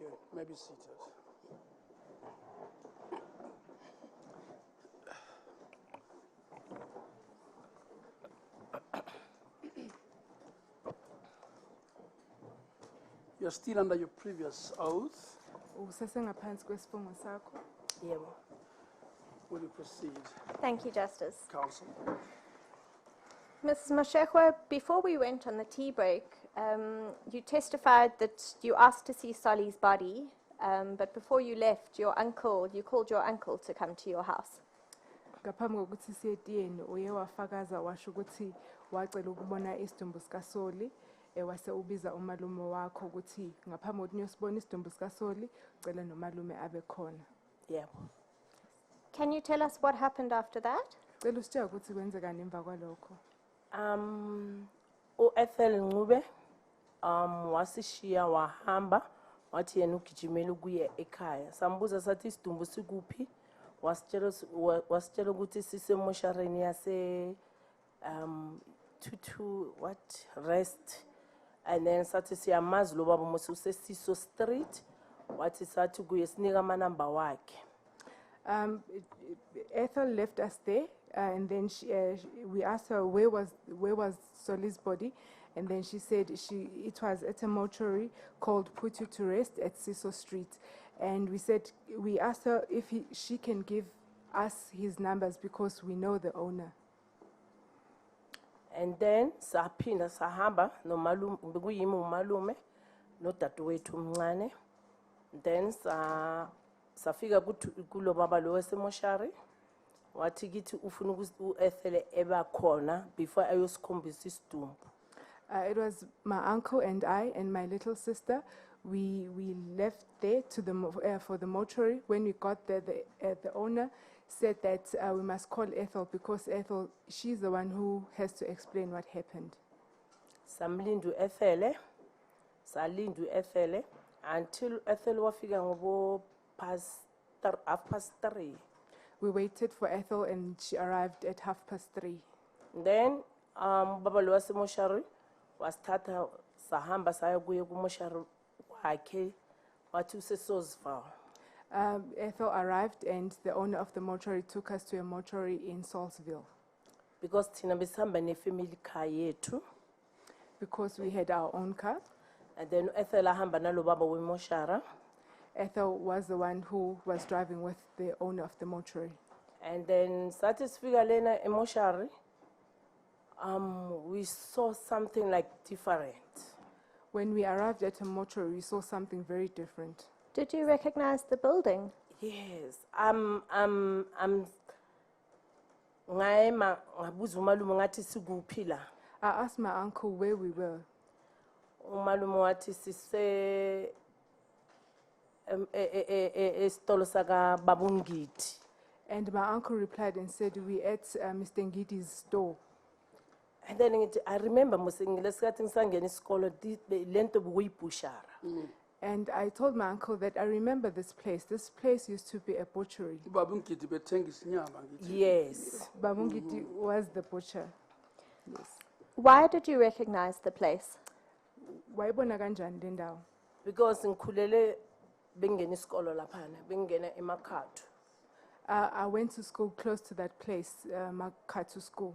you. You may be seated. You're still under your previous oath. Will you proceed, Thank you, Justice. Counsel? Mrs. Mashekwa, before we went on the tea break, you testified that you asked to see Sully's body, but before you left, you called your uncle to come to your house. Ngaphambi kokuthi siye etiyeni uye wafakaza washo ukuthi wacela ukubona isidumbu sikaSoli wase ubiza umalume wakho ukuthi ngaphambi kokuthi niyosibona isidumbu sikaSoli ucela nomalume abe khona. Yebo. Can you tell us what happened after that? Cela usitshela ukuthi kwenzekani emva kwalokho. U-Ethel Ncube wasishiya wahamba wathi yena ugijimela ukuya ekhaya. Sambuza sathi isidumbu sikuphi? Wasitshela ukuthi sisemoshareni yase what rest, and then sathi siyamazi lo baba mose usesiso street wathi sathi kuye sinika amanamba wakhe. Ethel left us there, and then we asked her where was Sully's body, and then she said it was at a mortuary called Put You to Rest at Siso Street, and we asked her if she can give us his numbers because we know the owner. And then saphinda sahamba nomalume bekuyimi umalume nodadewethu umncane. Then safika kulo baba lo wasemoshari wathi kithi ufuna uEthel eba khona before ayosikhombisa isidumbu. It was my uncle and I and my little sister. We left there to for the mortuary. When we got there, the owner said that we must call Ethel because Ethel, she's the one who has to explain what happened. Salindu Ethel until Ethel wafika ngobo half past 3. We waited for Ethel and she arrived at 3:30. Then baba lo wasemoshari wasithatha sahamba saya kuye kumoshari wakhe wathi usesozval. Ethel arrived and the owner of the mortuary took us to a mortuary in Salisville. Because thina besihamba nefamily car yethu. Because we had our own car. And then Ethel ahamba nalo baba wemoshara. Ethel was the one who was driving with the owner of the mortuary. And then sathi sifika lena emoshari we saw something like different. When we arrived at a mortuary, we saw something very different. Did you recognize the building? Yes, ngabuza umalume ngathi sikuphi la. I asked my uncle where we were. Umalume wathi sise esitolo saka babungiti. And my uncle replied and said we at Mr. Ngidi's store. And then I remember lesikhathi ngisangena isikolo lento bukuyibushara. And I told my uncle that I remember this place. This place used to be a butchery. Yes. Babungiti was the butcher. Yes. Why did you recognize the place? Wayibona kanjani le ndawo? Because ngikhulele bengena isikolo laphana, bengena eMakhatho. I went to school close to that place, Makhatho School.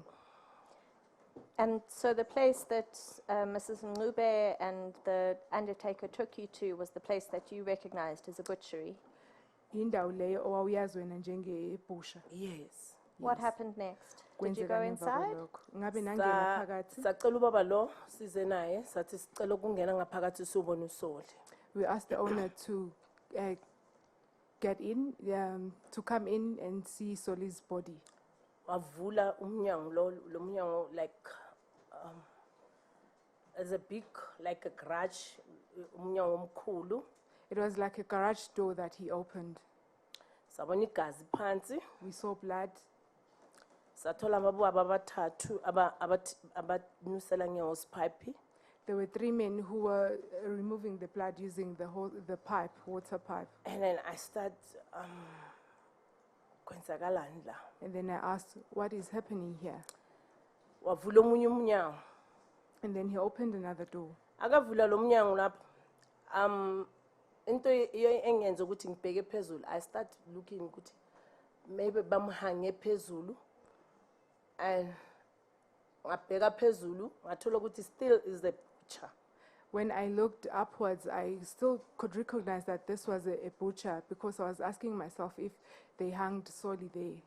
And so the place that Mrs. Ncube and the undertaker took you to was the place that you recognized as a butchery. Indawo leyo owawuyazi wena njengebusha. Yes. What happened next? Did you go inside? Ngabe nangena phakathi. Sacela ubaba lo size naye sathi sicela ukungena ngaphakathi sobona uSoli. We asked the owner to get in, to come in and see Sully's body. Wavula umnyango lo mnyango like as a big like a garage umnyango omkhulu. It was like a garage door that he opened. Sabona igazi phansi. We saw blood. Sathola abababa abathathu abanusela ngehose pipe. There were 3 men who were removing the blood using the pipe, water pipe. And then I start kwenzakalani la. And then I asked, what is happening here? Wavula omunye umnyango. And then he opened another door. Akavula lo mnyango lapha into engenza ukuthi ngibheke phezulu, I start looking ukuthi maybe bamhange phezulu, and ngabheka phezulu ngathola ukuthi still is the butcher. When I looked upwards, I still could recognize that this was a butcher because I was asking myself if they hanged Sully there.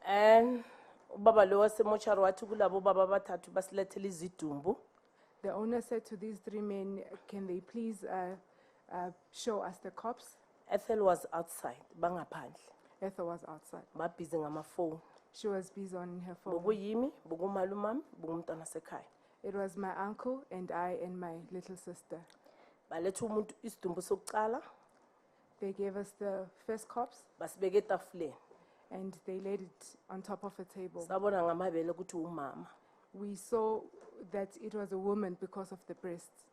And ubaba lo wasemochari wathi kulabo baba bathathu basilethele izidumbu. The owner said to these three men, can they please show us the corpse? Ethel was outside, bangaphandle. Ethel was outside. Babhizi ngamafoni. She was busy on her phone. Bokuyimi, bokumalumami, bokumntwana sekhaya. It was my uncle and I and my little sister. Baletha umuntu isidumbu sokuqala, They gave us the first corpse basibeka etafuleni. and they laid it on top of a table. Sabona ngamabele ukuthi umama. We saw that it was a woman because of the breasts.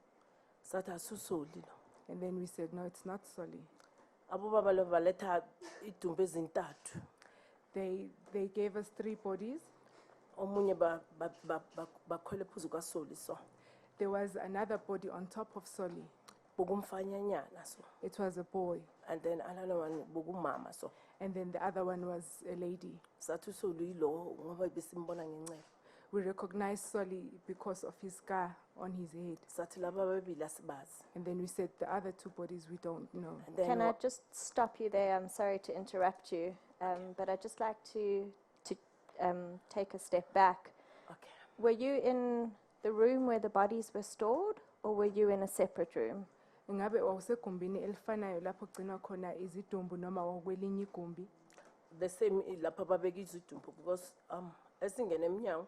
Sathi asusoli lo. And then we said, no, it's not Sully. Abo baba lo baletha idumbu ezintathu. They gave us 3 bodies. Omunye bakhwele phezu kwaSoli so. There was another body on top of Sully. Bokumfanyanyana so. It was a boy. And then another one bokumama so. And then the other one was a lady. Sathi usoli lo ngoba besimbona ngenceba. We recognized Sully because of his scar on his head. Sathi laba babili asibazi. And then we said the other 2 bodies we don't know. And then Can I just stop you there? I'm sorry to interrupt you, but I'd just like to take a step back. okay. Were you in the room where the bodies were stored, or were you in a separate room? Ingabe wawusegumbini elifanayo lapho gcinwa khona izidumbu noma wakwelinye igumbi? The same lapha babeka izidumbu because esingene eminyango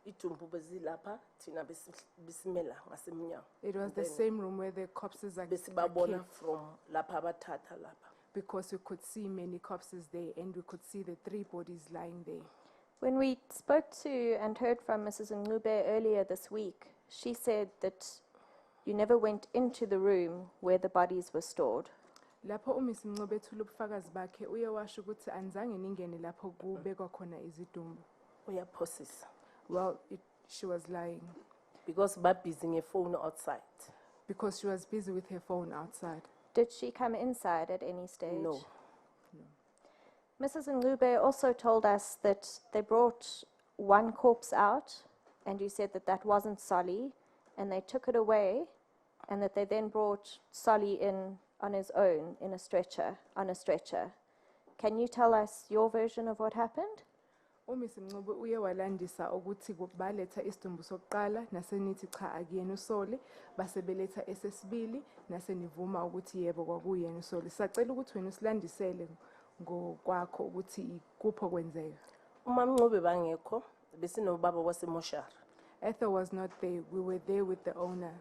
idumbu bezilapha thina besimela ngasemnyango. It was the Then same room where the corpses are besibabona kept from lapha abathatha lapha. because we could see many corpses there and we could see the 3 bodies lying there. When we spoke to and heard from Mrs. Ngube earlier this week, she said that you never went into the room where the bodies were stored. Lapho uMrs. Mncube ethula ubufakazi bakhe uye washo ukuthi anizange ningene lapho kubekwa khona izidumbu. Uyaphosisa. Well, she was lying Because babhizi ngefone outside. because she was busy with her phone outside. Did she come inside at any stage? No. Mrs. Ngube also told us that they brought one corpse out, and you said that that wasn't Sully, and they took it away, and that they then brought Sully in on his own in a stretcher, on a stretcher. Can you tell us your version of what happened? uMrs. Mncube uye walandisa ukuthi baletha isidumbu sokuqala nasenithi cha akuyena uSoli base beletha esesibili nasenivuma ukuthi yebo kwakuyena uSoli. Sacela ukuthi wena usilandisele ngokwakho ukuthi kupho kwenzeka. Uma Mncube bangekho besinobaba wasemoshari. Ethel was not there. We were there with the owner.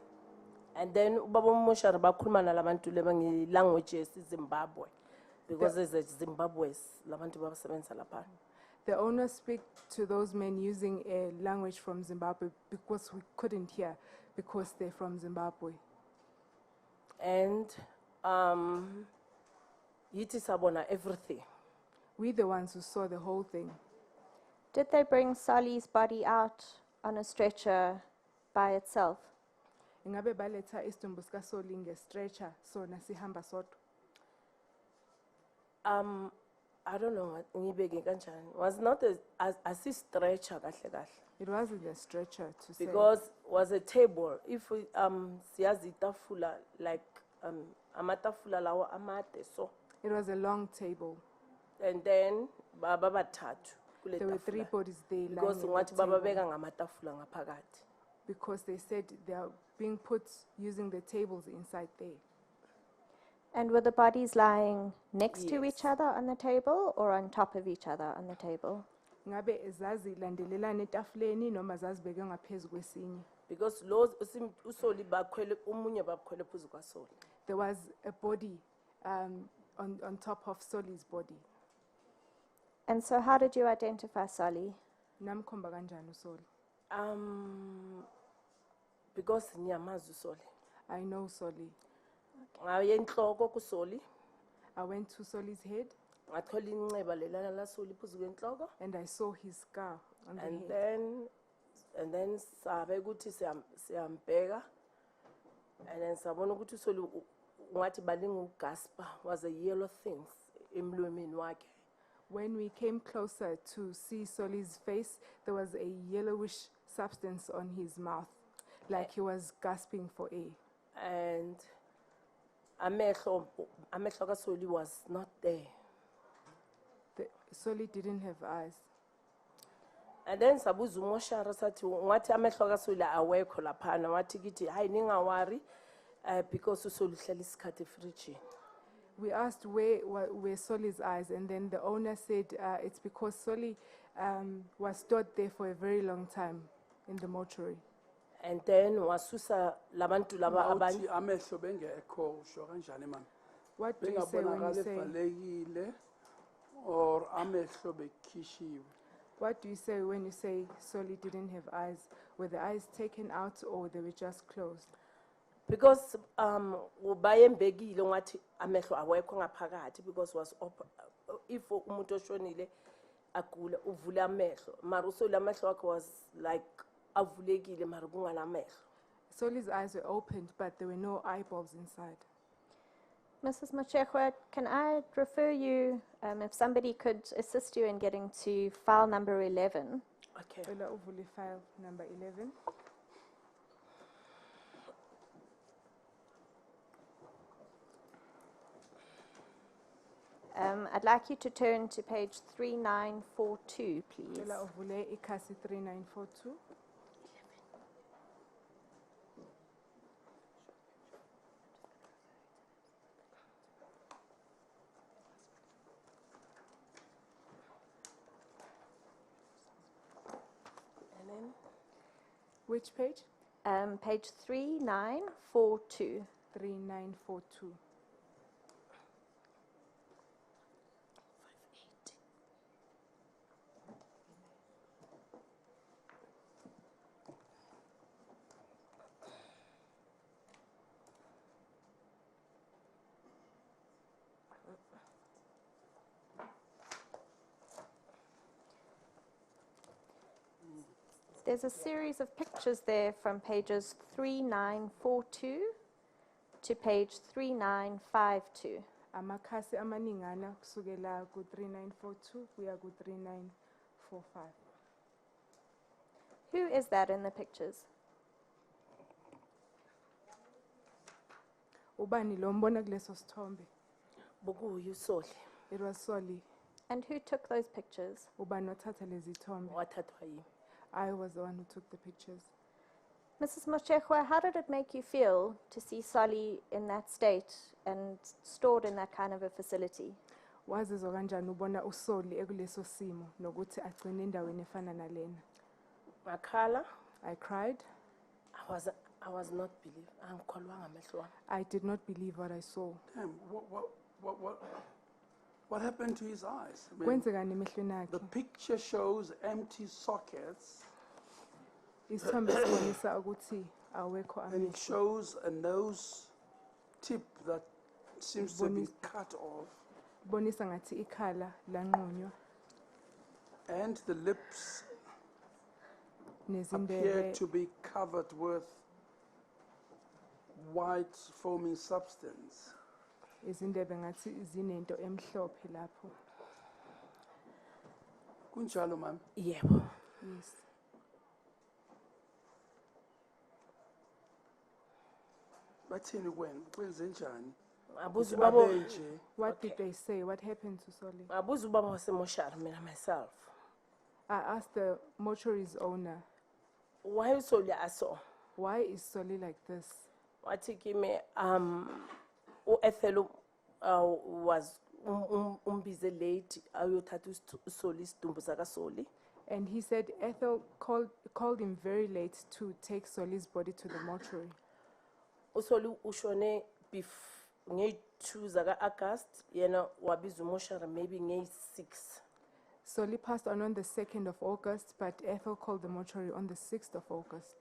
And then ubaba umoshari bakhuluma nalabantu leba ngelanguage yesiZimbabwe because there's Zimbabweans labantu basebenza lapha. The owner speak to those men using a language from Zimbabwe because we couldn't hear because they're from Zimbabwe. And yithi sabona everything. We the ones who saw the whole thing. Did they bring Sully's body out on a stretcher by itself? Ingabe baletha isidumbu sikaSoli nge-stretcher sona sihamba sodwa. I don't know what ngibeke kanjani. Was not a stretcher kahle kahle. It wasn't a stretcher to say. Because was a table. If we siyazi itafula like amatafula lawa amade so. It was a long table. And then baba bathathu kule There were 3 tafula. bodies there lying Because on ngathi the baba table beka ngamatafula ngaphakathi. because they said they are being put using the tables inside there. And were the bodies lying next to Yes. each other on the table or on top of each other on the table? Ngabe zazilandelelana etafuleni noma zazibekwe ngaphezu kwesinye. Because those usoli bakhwele umunye bakhwele phezu kwaSoli. There was a body on top of Soli's body. And so how did you identify Sully? Namkhomba kanjani uSoli? Because ngiyamazi uSoli. I know Sully. Ngaye enhloko kuSoli, I went to Soli's head ngathola inceba lelana la Soli phezu kwenhloko. and I saw his scar on the And head. then sabe ukuthi siyambheka And then sabona ukuthi uSolly ngathi balinga ugaspa was a yellow thing emlomeni wakhe. When we came closer to see Sully's face, there was a yellowish substance on his mouth, like he was gasping for air. And amehlo kaSolly was not there. Sully didn't have eyes. And then sabuza uMoshara sathi ngathi amehlo kaSolly awekho laphana wathi kithi hayi ningawari because uSolly uhlala isikhathi efridge. We asked where Sully's eyes, and then the owner said it's because Sully was stored there for a very long time in the mortuary. And then wasusa labantu laba abanye. Mawuthi amehlo bengekho usho kanjani mama? What do you say when you Bengabonakala say? evalekile or amehlo bekhishiwe? What do you say when you say Sully didn't have eyes? Were the eyes taken out or they were just closed? Because bayembekile ngathi amehlo awekho ngaphakathi because was if umuntu oshonile agula uvula amehlo mara uSolly amehlo wakhe was like avulekile mara kungana amehlo. Sully's eyes were opened, but there were no eyeballs inside. Mrs. Mashekwa, can I refer you, if somebody could assist you in getting to file number 11? Okay. Ela uvule file number 11. I'd like you to turn to page 3942, please. Ela uvule ikhasi 3942. And then Which page? Page 3942. 3942. There's a series of pictures there from pages 3942 to page 3952. Amakhasi amaningana kusukela ku 3942 kuya ku 3945. Who is that in the pictures? Ubani lo mbona kuleso sithombe? bokuyi uSolly It was Sully. And who took those pictures? Ubani othatha lezi thombe? wathathwa yimi. I was the one who took the pictures. Mrs. Moshekwa, how did it make you feel to see Sully in that state and stored in that kind of a facility? Wazizwa kanjani ubona uSolly ekuleso simo nokuthi agcine endaweni efana nalena? Ngakhala, I cried. I was not believe. Angikholwanga amehlo wami. I did not believe what I saw. Damn, what happened to his eyes? I mean, Kwenzekani emehlweni the akhe? picture shows empty sockets Isithombe sibonisa ukuthi awekho and it amehlo. shows a nose tip that seems to be cut off Bonisa ngathi ikhala lanqunywa and the lips appear nezindebe to be covered with white foaming substance. izindebe ngathi zinento emhlophe lapho. Kunjalo ma'am. Yebo. Yes. Bathini kwenze njani? Ngabuza ubaba. Babe nje. What did they say? What happened to Sully? Ngabuza ubaba waseMoshari mina myself. I asked the mortuary's owner, Why uSolly aso? why is Sully like this? Wathi kimi uEthel was umbize late ayothatha uSolly isidumbu sakaSolly. And he said Ethel called him very late to take Sully's body to the mortuary. uSolly ushone nge-2 zaka-August yena wabiza uMoshari maybe nge-6. Sully passed on the 2nd of August, but Ethel called the mortuary on the 6th of August.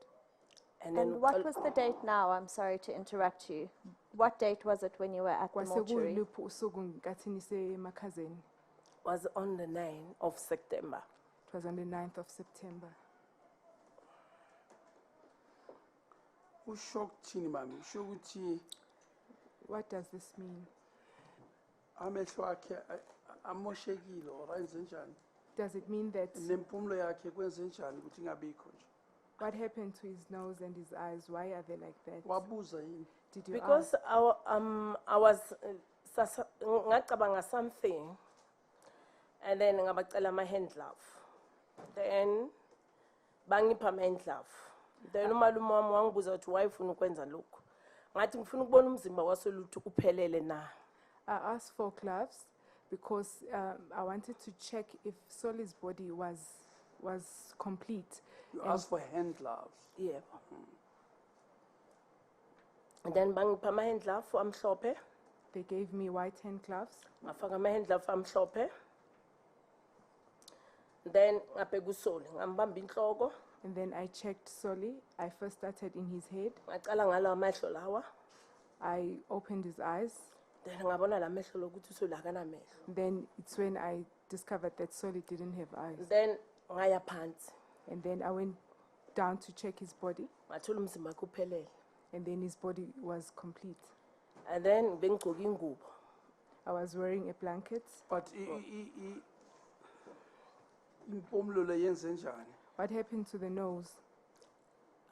And then And what was the date now? I'm sorry to interrupt you. What date was it when you were at the mortuary? Kwasekuyiluphi usuku ngenkathi nisemakhazeni? was on the 9th of September. It was on the 9th of September. Usho ukuthini mami? Usho ukuthi What does this mean? amehlo akhe amoshekile or ayenze njani? Does it mean that Nempumulo yakhe kwenze njani ukuthi ingabikho nje? what happened to his nose and his eyes? Why are they like that? Wabuza yini? Did you Because ask? I was ngacabanga something, and then ngabacela ama hand glove. Then bangipha ama hand glove. Then umalume wami wangibuza ukuthi why ufuna ukwenza lokho. Ngathi ngifuna ukubona umzimba wasolutho uphelele na. I asked for gloves because I wanted to check if Sully's body was complete. You asked for hand gloves. Yebo. And then bangipha ama hand glove amhlophe. They gave me white hand gloves. Ngafaka ama hand glove amhlophe. Then ngabheka uSoli ngambamba inhloko. And then I checked Sully. I first started in his head. Ngacala ngalawa amehlo lawa. I opened his eyes. Then ngabona la mehlo lokuthi uSoli akanamehlo. Then it's when I discovered that Sully didn't have eyes. Then ngaya phansi And then I went down to check his body. ngathola umzimba wakhe uphelele. And then his body was complete. And then bengigcoka ingubo. I was wearing a blanket. But impumulo le yenze njani? What happened to the nose?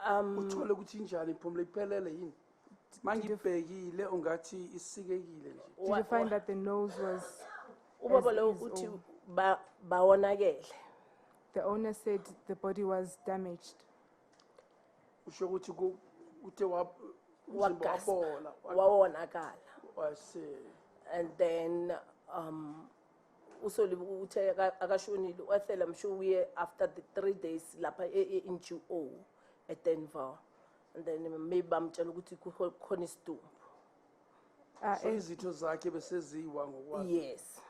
Uthole ukuthi injani impumulo iphelele yini? Mangibhekile ungathi isikekile nje. Did you find that the nose was... Ubaba as lo is uthi or- bawonakele. The owner said the body was damaged. Usho ukuthi uthe umzimba Wagaspa, wabola. wawonakala. I see. And then uSoli uthe akashonile wathela msho uye after the 3 days lapha in GO at Denver. And then maybe bamtshela ukuthi kukhona isidumbu. So izitho zakhe beseziwa ngokwazi. Yes.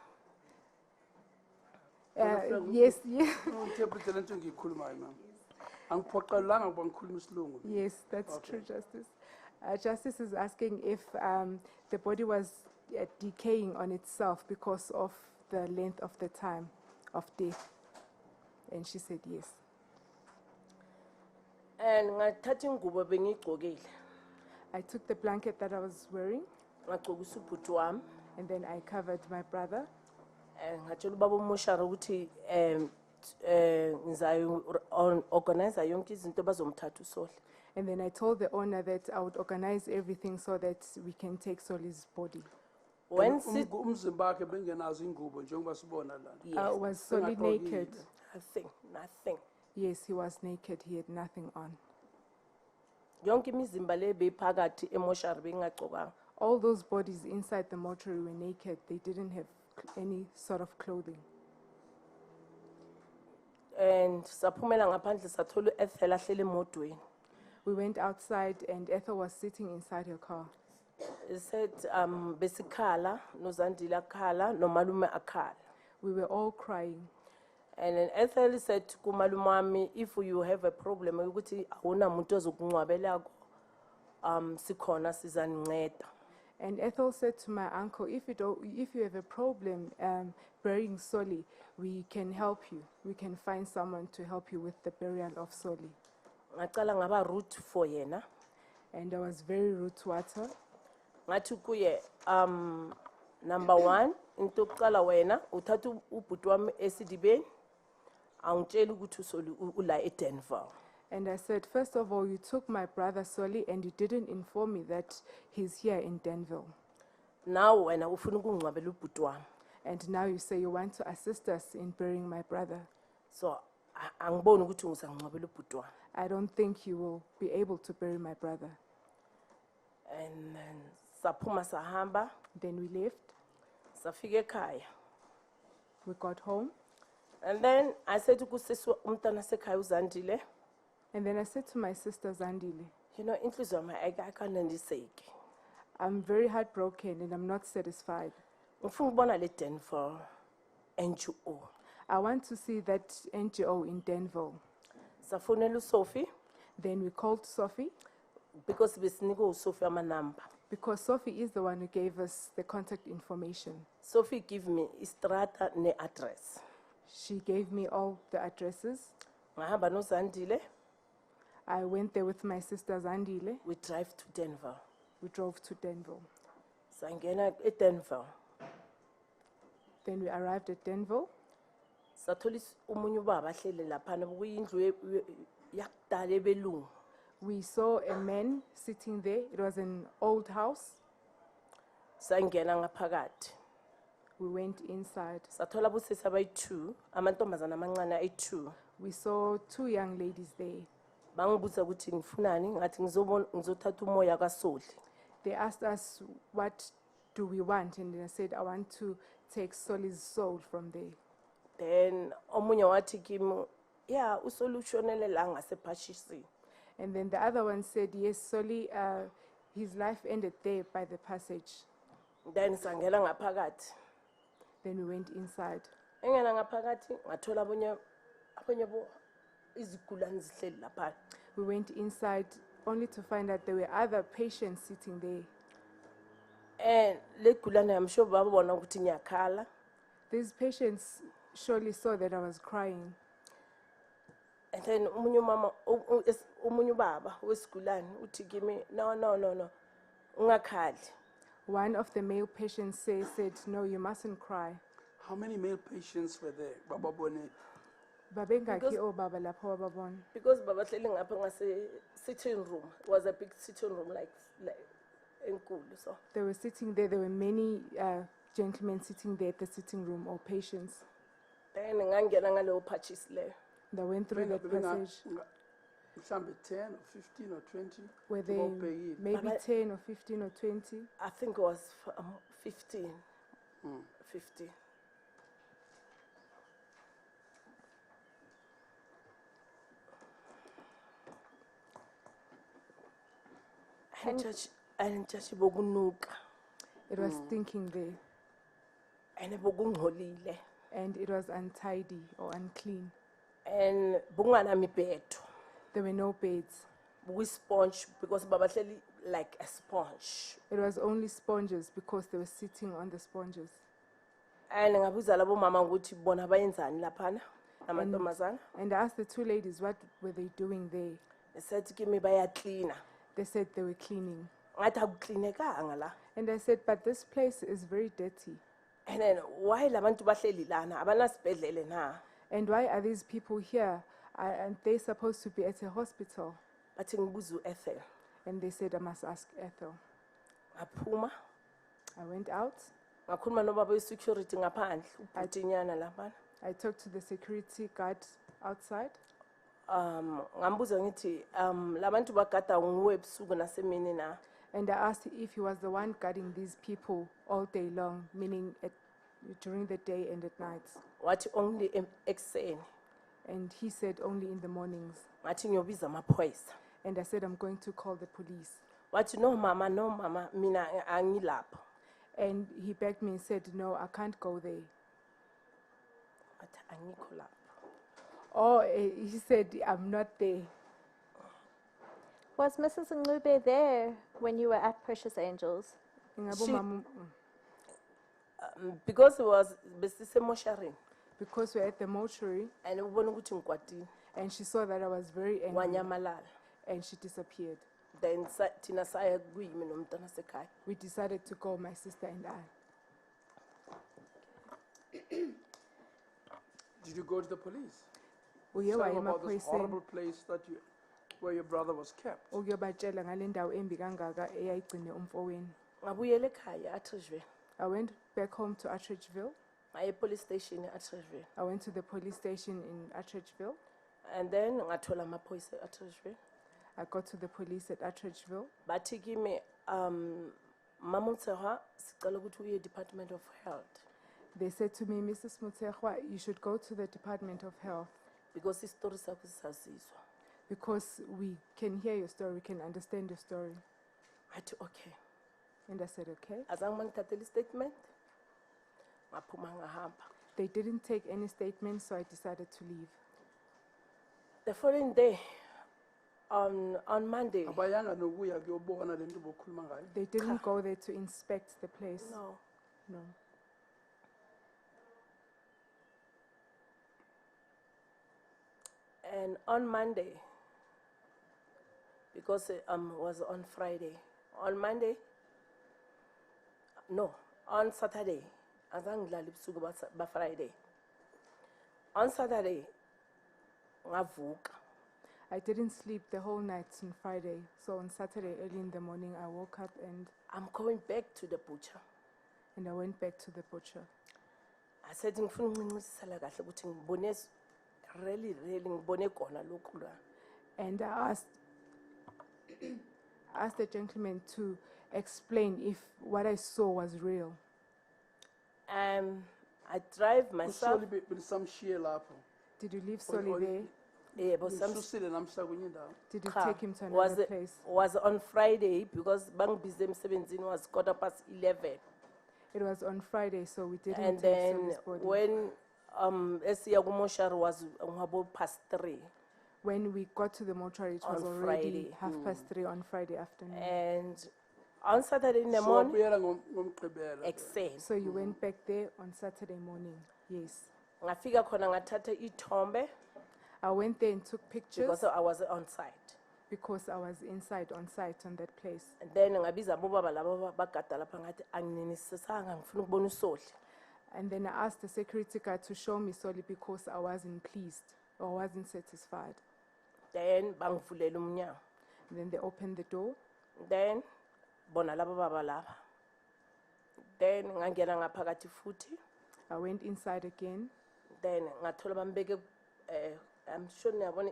Yes, yeah. Interpret lento engiyikhulumayo mama. Angiphoqelanga ukuba ngikhuluma isilungu. Yes, that's Okay. true, Justice. Justice is asking if the body was decaying on itself because of the length of the time of death. And she said yes. And ngathatha ingubo bengigcokile. I took the blanket that I was wearing Ngagcoka usubhuti wami. and then I covered my brother. Ngatshela ubaba uMoshara ukuthi ngizayo organize yonke izinto bazomthatha uSoli. And then I told the owner that I would organize everything so that we can take Sully's body. When Umzimba wakhe bengenazo ingubo njengoba sibona la. yes, Was Sully naked? nothing. Yes, he was naked. He had nothing on. Yonke imizimba le bephakathi emoshari bengagcokanga. All those bodies inside the mortuary were naked. They didn't have any sort of clothing. And saphumela ngaphandle sathola uEthel ahlele emotweni. We went outside and Ethel was sitting inside her car. He said besikhala noZandile akhala nomalume akhala. We were all crying. And then Ethel said kumalume wami, if you have a problem ukuthi awunamuntu ozokungcwabelako sikhona sizaninceda. And Ethel said to my uncle, if you have a problem burying Sully, we can help you. We can find someone to help you with the burial of Sully. Ngacala ngaba root for yena. And I was very rude towards her. Ngathi kuye number 1 into yokuqala wena uthatha ubhuti wami Esidimeni awungitshela ukuthi uSoli ula eDenver. And I said, first of all, you took my brother Sully and you didn't inform me that he's here in Denville. Now wena ufuna ukungcwabela ubhuti wami. And now you say you want to assist us in burying my brother. So angiboni ukuthi ngizangcwabela ubhuti wami. I don't think you will be able to bury my brother. And then saphuma sahamba Then we left. safika ekhaya. We got home. And then I said kusisi umntana sekhaya uZandile, And then I said to my sister Zandile, you know inhliziyo yami ayikaneliseki. I'm very heartbroken and I'm not satisfied. Ngifuna ukubona le Denver NGO. I want to see that NGO in Denville. Safonela uSophie Then we called Sophie because besinika uSophie ama number. because Sophie is the one who gave us the contact information. Sophie give me istrata ne address. She gave me all the addresses. Ngahamba noZandile I went there with my sister Zandile. we drive to Denver. We drove to Denville. Sangena eDenver. Then we arrived at Denville. Sathola umunye ubaba ahlele laphana kuyindlu yakudala ebelungu. We saw a man sitting there. It was an old house. Sangena ngaphakathi. We went inside. Sathola abosisi abayi-2, amantombazana amancane ayi-2. We saw 2 young ladies there. Bangibuza ukuthi ngifunani, ngathi ngizothatha umoya kaSoli. They asked us, what do we want? And I said, I want to take Sully's soul from there. Then omunye wathi kimi, yeah, uSoli ushonele la ngasePhashisini. And then the other one said, yes, Sully, his life ended there by the passage. Then sangena ngaphakathi. Then we went inside. Engena ngaphakathi ngathola abanye izigulane zihleli lapha. We went inside only to find out there were other patients sitting there. And le gulane I'm sure babona ukuthi ngiyakhala. These patients surely saw that I was crying. And then umunye ubaba wesigulane uthi kimi, no, ungakhali. One of the male patients said, no, you mustn't cry. How many male patients were there? Bababone. Babengaki obaba lapho wababona. Because baba hleli ngapha ngase sitting room. It was a big sitting room like enkulu so. They were sitting there. There were many gentlemen sitting there at the sitting room or patients. Then ngangena ngaleyo patches leyo. They went through that passage. Mhlambe 10 or 15 or 20. Were they maybe 10 or 15 or 20? I think it was 15. 15. And just bokunuka. It was stinking there. And bokungcolile. And it was untidy or unclean. And bungana mibhedo. There were no beds. We sponge because baba hleli like a sponge. It was only sponges because they were sitting on the sponges. And ngabuza labo mama ukuthi bona bayenzani laphana amantombazana. And I asked the 2 ladies what were they doing there. They said kimi baya cleaner. They said they were cleaning. Ngathi akuklinekanga la. And I said, but this place is very dirty. And then why labantu bahleli lana abanasibhedlele na? And why are these people here? Aren't they supposed to be at a hospital? Bathi ngibuza uEthel. And they said, I must ask Ethel. Ngaphuma. I went out. Ngakhuluma nobaba we-security ngaphandle ubhutinyana laphana. I talked to the security guard outside. Ngambuza ngithi labantu bagada nguwe ebusuku nasemini na. And I asked if he was the one guarding these people all day long, meaning during the day and at night. Wathi only ekuseni. And he said only in the mornings. Ngathi ngiyobiza amaphoyisa. And I said, I'm going to call the police. Wathi no mama mina angilapho. And he begged me and said, no, I can't go there. Wathi angikho lapho. Oh, he said, I'm not there. Was Mrs. Ngube there when you were at Precious Angels? Because it was besise Mortuary. Because we're at the mortuary. And ubona ukuthi ngikwatile. And she saw that I was very angry. Wanyamalala. And she disappeared. Then thina saya kuyimi nomntana sekhaya. We decided to go, my sister and I. Did you go to the police? Uye Tell them waye about this emaphoyiseni. horrible place where your brother was kept. Ukuyobatshela ngale ndawo embi kangaka eyayigcine umfowenu. Ngabuyela ekhaya Atteridgeville. I went back home to Atteridgeville. Ngaye police station eAtteridgeville. I went to the police station in Atteridgeville. And then ngathola amaphoyisa eAtteridgeville. I got to the police at Atteridgeville. Bathi kimi mama uTsheha sicela ukuthi uye Department of Health They said to me, Mrs. Mutehwa, you should go to the Department of Health because isitory sakho sisazizwa. because we can hear your story, we can understand your story. Ngathi okay. And I said, okay. Azange bangithathele statement. Ngaphuma ngahamba. They didn't take any statement, so I decided to leave. The following day on Monday. Abayanga nokuya kuyobona lento bokhuluma ngayo. They didn't go there to inspect the place. No. No. And on Monday, because was on Friday. On Monday, no, on Saturday, azangidlala ibusuku ba Friday. On Saturday, ngavuka. I didn't sleep the whole night on Friday. So on Saturday, early in the morning, I woke up and I'm going back to the butcher. I went back to the butcher. I said, ngifuna ukuncincisela kahle ukuthi ngibone really ngibone khona lokhu la. And I asked the gentleman to explain if what I saw was real. I drive myself. Usolly besamshiye lapho. Did you leave Sully there? Yebo, Ususile namhla kwenye indawo. Did you Cha, take him to another was place? was on Friday because bangibize emsebenzini was 11:15. It was on Friday, so we didn't And take then Sully's body. when esiya ku mortuary was ngabo past 3. When we got to the mortuary, it was On already Friday. 3:30 on Friday afternoon. And on Saturday in the So morning, wabuyela ngomgqibelo. exen. So you went back there on Saturday morning? Yes. Ngafika khona ngathatha ithombe I went there and took pictures because I was on site. because I was on site on that place. And then ngabiza abobaba labo bagada lapha ngathi anginenisisanga ngifuna ukubona uSoli. And then I asked the security guard to show me Sully because I wasn't pleased or wasn't satisfied. Then bangivulela umnyango. And then they opened the door. Then bona labo baba laba. Then ngangena ngaphakathi futhi. I went inside again. Then ngathola bambeke I'm sure niyabona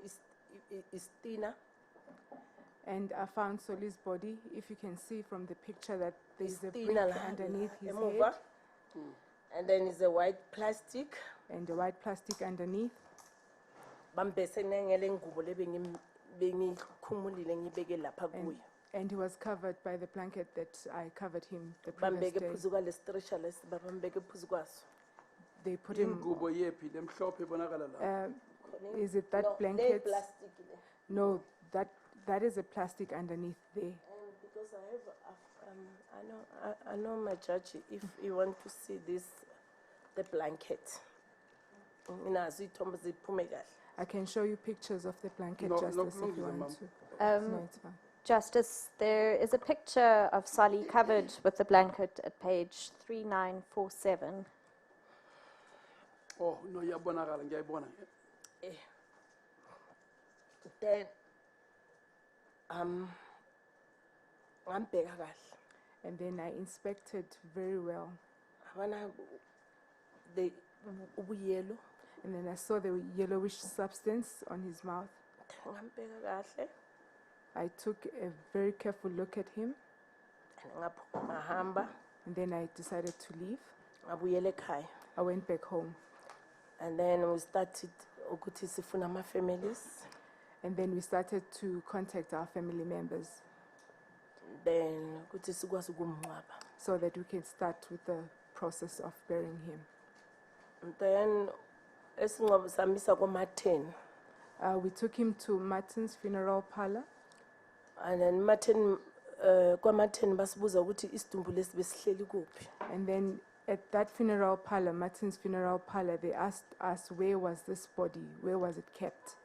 istina. And I found Sully's body. If you can see from the picture that there's a brick Istina la underneath his emuva. head And then is a white plastic. and the white plastic underneath. Bambese ngele ngubo bengikhumulile ngibeke lapha kuye. And he was covered by the blanket that I covered him the previous Bambeke day. phezu kwale stretcher lesi bambeke phezu kwaso. They put him. Ingubo yephi lemhlophe ibonakala la. Is it that No, blanket? plastic le. No, that is a plastic underneath there. Because I know my judge, if you want to see this, the blanket. Mina zithombe ziphume kahle. I can show you pictures of the blanket, No, Justice, no, if you ma'am. want to. No, it's fine. Justice, there is a picture of Sully covered with the blanket at page 3947. Oh, no, iyabonakala ngiyayibona. Then ngambheka kahle. And then I inspected very well. Abana the ubuyelo. And then I saw the yellowish substance on his mouth. Ngambheka kahle. I took a very careful look at him. Ngahamba And then I decided to leave. ngabuyela ekhaya. I went back home. And then we started ukuthi sifuna ama families. And then we started to contact our family members Then ukuthi sikwazi ukumngcwaba. so that we can start with the process of burying him. And then esingcwabo samisa kwa-Martin. We took him to Martin's funeral parlor. And then Martin kwa-Martin basibuza ukuthi isidumbu lesi besihleli kuphi. And then at that funeral parlor, Martin's funeral parlor, they asked us where was this body, where was it kept?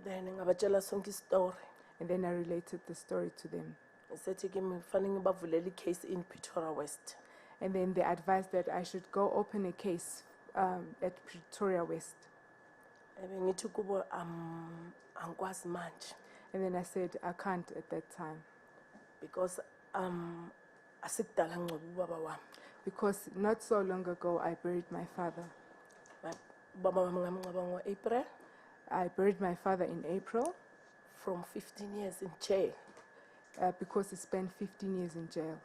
Then ngabatshela sonke istory. And then I related the story to them. Ngisethi kimi kufanele ngibavulele icase in Pretoria West. And then they advised that I should go open a case at Pretoria West. Ngithi kubo angikwazi manje And then I said, I can't at that time. because asikudala ngcwaba ubaba wami. Because not so long ago, I buried my father. But ubaba wami ngamngcwaba ngo-April I buried my father in April from 15 years in jail. because he spent 15 years in jail.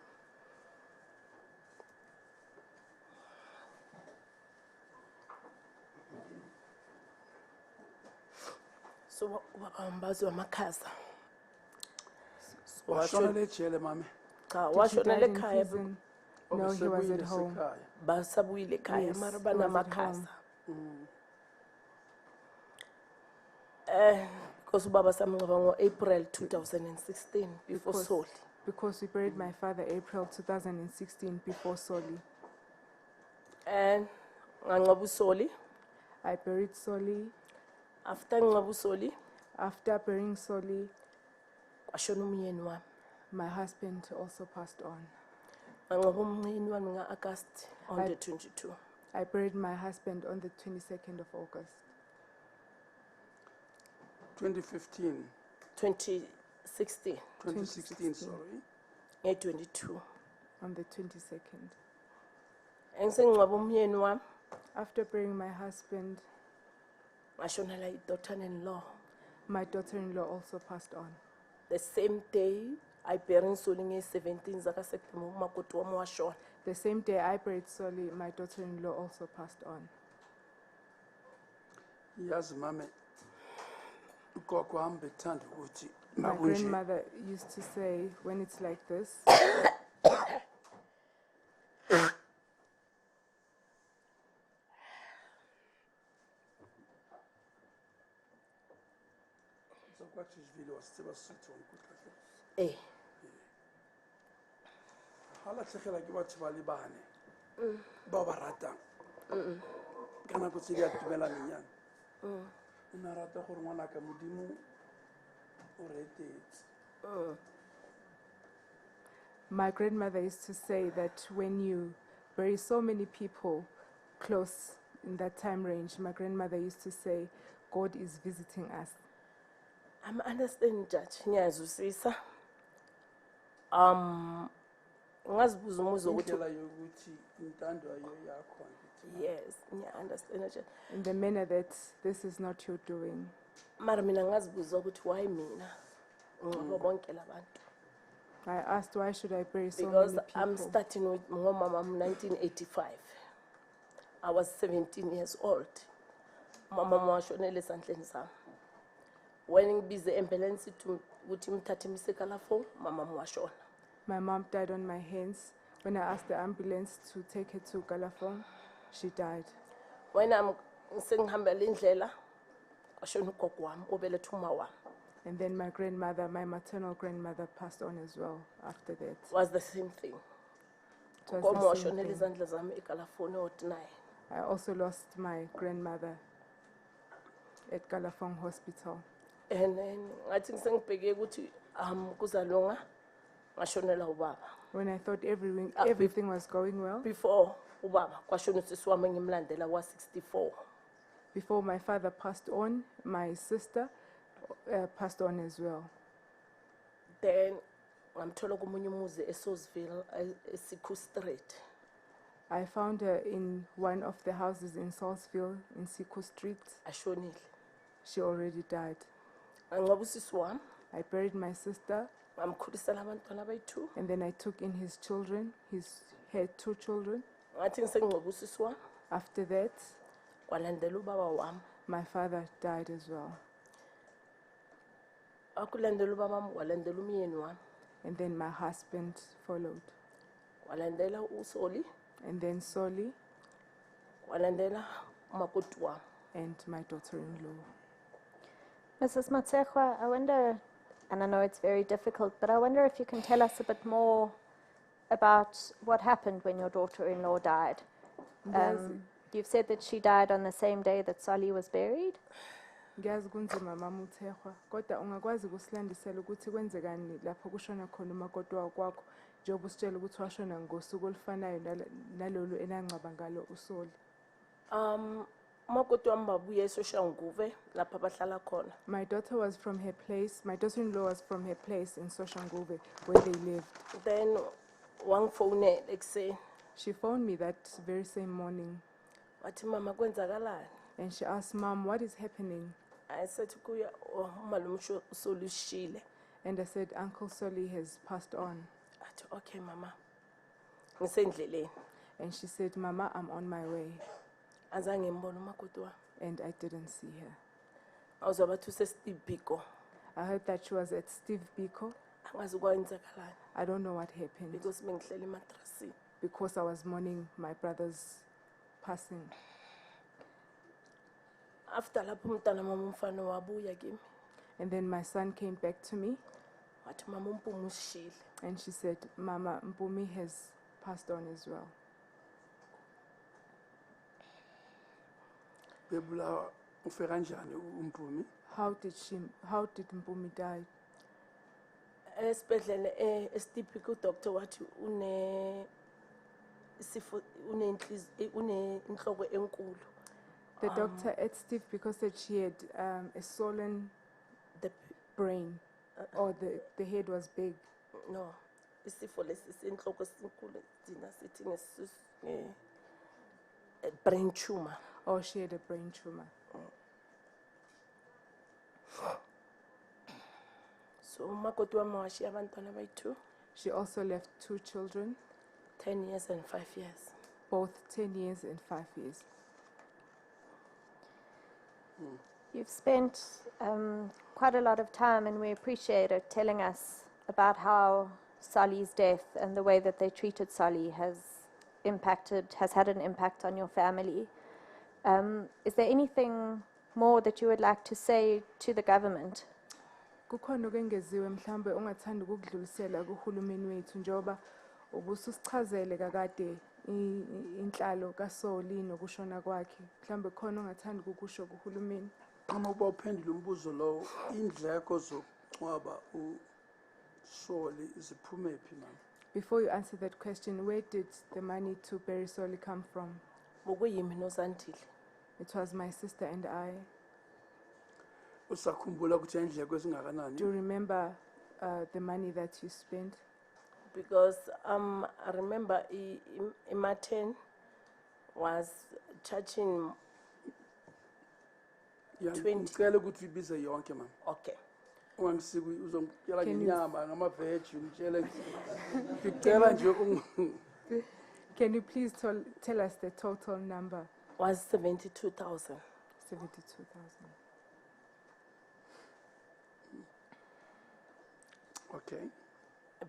So ubaba wami baziwa amakhaza. So Washona lejele mami. cha Did he washonela die in ekhaya prison? No, he was at Obesebuyile home. sekhaya. basabuyile ekhaya Yes, mara he was at banamakhaza. home. Because ubaba samngcwaba ngo-April 2016 before Because- Sully. Because we buried my father April 2016 before Sully. And ngangcwaba uSolly. I buried Sully. After ngcwaba uSolly After burying Sully, kwashona umyeni wami. My husband also passed on. Ngangcwaba umyeni wami nga-August on I- the 22. I buried my husband on the 22nd of August. 2015, 2016 2016, sorry. nge-22. On the 22nd. Engisengcwaba umyeni wami After burying my husband, ngashonela i-daughter-in-law. my daughter-in-law also passed on. The same day I bury Sully nge-17 zakaSeptember umakoti wami washona. The same day I buried Sully, my daughter-in-law also passed on. Yazi mame, ugogo wami bethanda ukuthi My makunje. grandmother used to say, when it's like this, Uzokwathi isivile wasitseba sisitho ngikuhlahle. Eh, Hala tlhegela ke batho ba le bane. Ba ba ratang. Ka nako tse di a tumela lenyane. O ne a rata gore ngwanaka Modimo o re etetse. my grandmother used to say that when you bury so many people close in that time range, my grandmother used to say, God is visiting us. I'm understanding, Judge. Ngiyazwisisa. Ngazibuza umuzi ukuthi Indlela yokuthi intando ayo yakho ngithi. yes, ngiya-understand, Judge. In the manner that this is not your doing. Mara mina ngazibuza ukuthi why mina ngcwaba bonke labantu. I asked, why should I bury so Because many I'm people? starting with ngomama 1985. I was 17 years old. Mama washonela esandleni sami. When ngibize ambulance ukuthi imthathe imise eKalafong, mama washona. My mom died on my hands. When I asked the ambulance to take her to Galafong, she died. When sengihambela indlela kwashona ugogo wami obeletha uma wami. And then my grandmother, my maternal grandmother, passed on as well after that. Was the same thing. It was Ugogo the same washonela thing. izandla zami eKalafong o-9. I also lost my grandmother at Galafong Hospital. And then ngathi ngisengibheke ukuthi kuzalunga ngashonela ubaba. When I thought everything was going well, Before ubaba kwashona usisi wami ngimlandela kwa-64. before my father passed on, my sister passed on as well. Then ngamthola komunye umuzi eSosville eSikhu Street. I found her in one of the houses in Salisville in Siku Street. Ashonile. She already died. Ngangcwaba usisi wami I buried my sister, ngamkhulisela abantwana abayi-2. and then I took in his children. He had 2 children. Ngathi ngisengcwaba usisi wami After that, kwalandela ubaba wami. my father died as well. Akulandela ubaba wami kwalandela umyeni wami. And then my husband followed. Kwalandela uSoli, And then Sully kwalandela umakoti wami. and my daughter-in-law. Mrs. Matsekwa, I wonder, and I know it's very difficult, but I wonder if you can tell us a bit more about what happened when your daughter-in-law died. You've said that she died on the same day that Sully was buried. Ngiyazi kunzima mama uThehwa, kodwa ungakwazi ukusilandisela ukuthi kwenzekani lapho kushona khona umakoti wakwakho njengoba usitshela ukuthi washona ngosuku olufanayo nalolu enangcwaba ngalo uSoli. Umakoti wami babuye eSoshanguve lapha abahlala khona. My daughter was from her place. My daughter-in-law was from her place in Soshanguve where they lived. Then wangifonela ekuseni She phoned me that very same morning wathi mama kwenzakalani. and she asked, Mom, what is happening? I said kuya umalume uSoli ushile. And I said, Uncle Sully has passed on. Athi okay mama. Ngisendleleni. And she said, Mama, I'm on my way. Azange ngibone umakoti wami. And I didn't see her. Awuzwa bathi useSteve Biko. I heard that she was at Steve Biko. Angazi kwenzakalani I don't know what happened because bengihleli ematrasini. because I was mourning my brother's passing. After lapho umntana mama umfana wabuya kimi. And then my son came back to me Wathi mama uMpumi usishile. and she said, Mama, Mpumi has passed on as well. Bebula ufe kanjani uMpumi? How did Mpumi die? esibhedlela esitipi kudoctor wathi inhloko enkulu. The doctor at Steve because said she had a swollen The brain, or the head was big. no, isifo lesi inhloko esinkulu thina sithi brain tumor. Or she had a brain tumor. So umakoti wami washiya abantwana abayi-2, She also left 2 children, 10 years and 5 years. both 10 years and 5 years. You've spent quite a lot of time, and we appreciate it, telling us about how Sully's death and the way that they treated Sully has had an impact on your family. Is there anything more that you would like to say to the government? Kukhona okwengeziwe mhlambe ongathanda ukudlulisela kuhulumeni wethu njoba ubususichazele kakade inhlalo kaSolly nokushona kwakhe. Mhlambe khona ongathanda ukusho kuhulumeni. Uma uphendula umbuzo lo, indleko zokungcwaba uSolly ziphumephi mama? Before you answer that question, where did the money to bury Sully come from? Bokuyimi noSandile. It was my sister and I. Usakhumbula ukuthi indleko Do you ezingakanani? remember the money that you spent? Because I remember Martin was charging. Ya, 20. ngicela ukuthi ubize yonke mama. Okay. Ungangisiki uzongitshela Can you- ngenyama ngama-veg ungitshele ngicela nje Can you please tell us the total number? Was 72,000. 72,000. okay.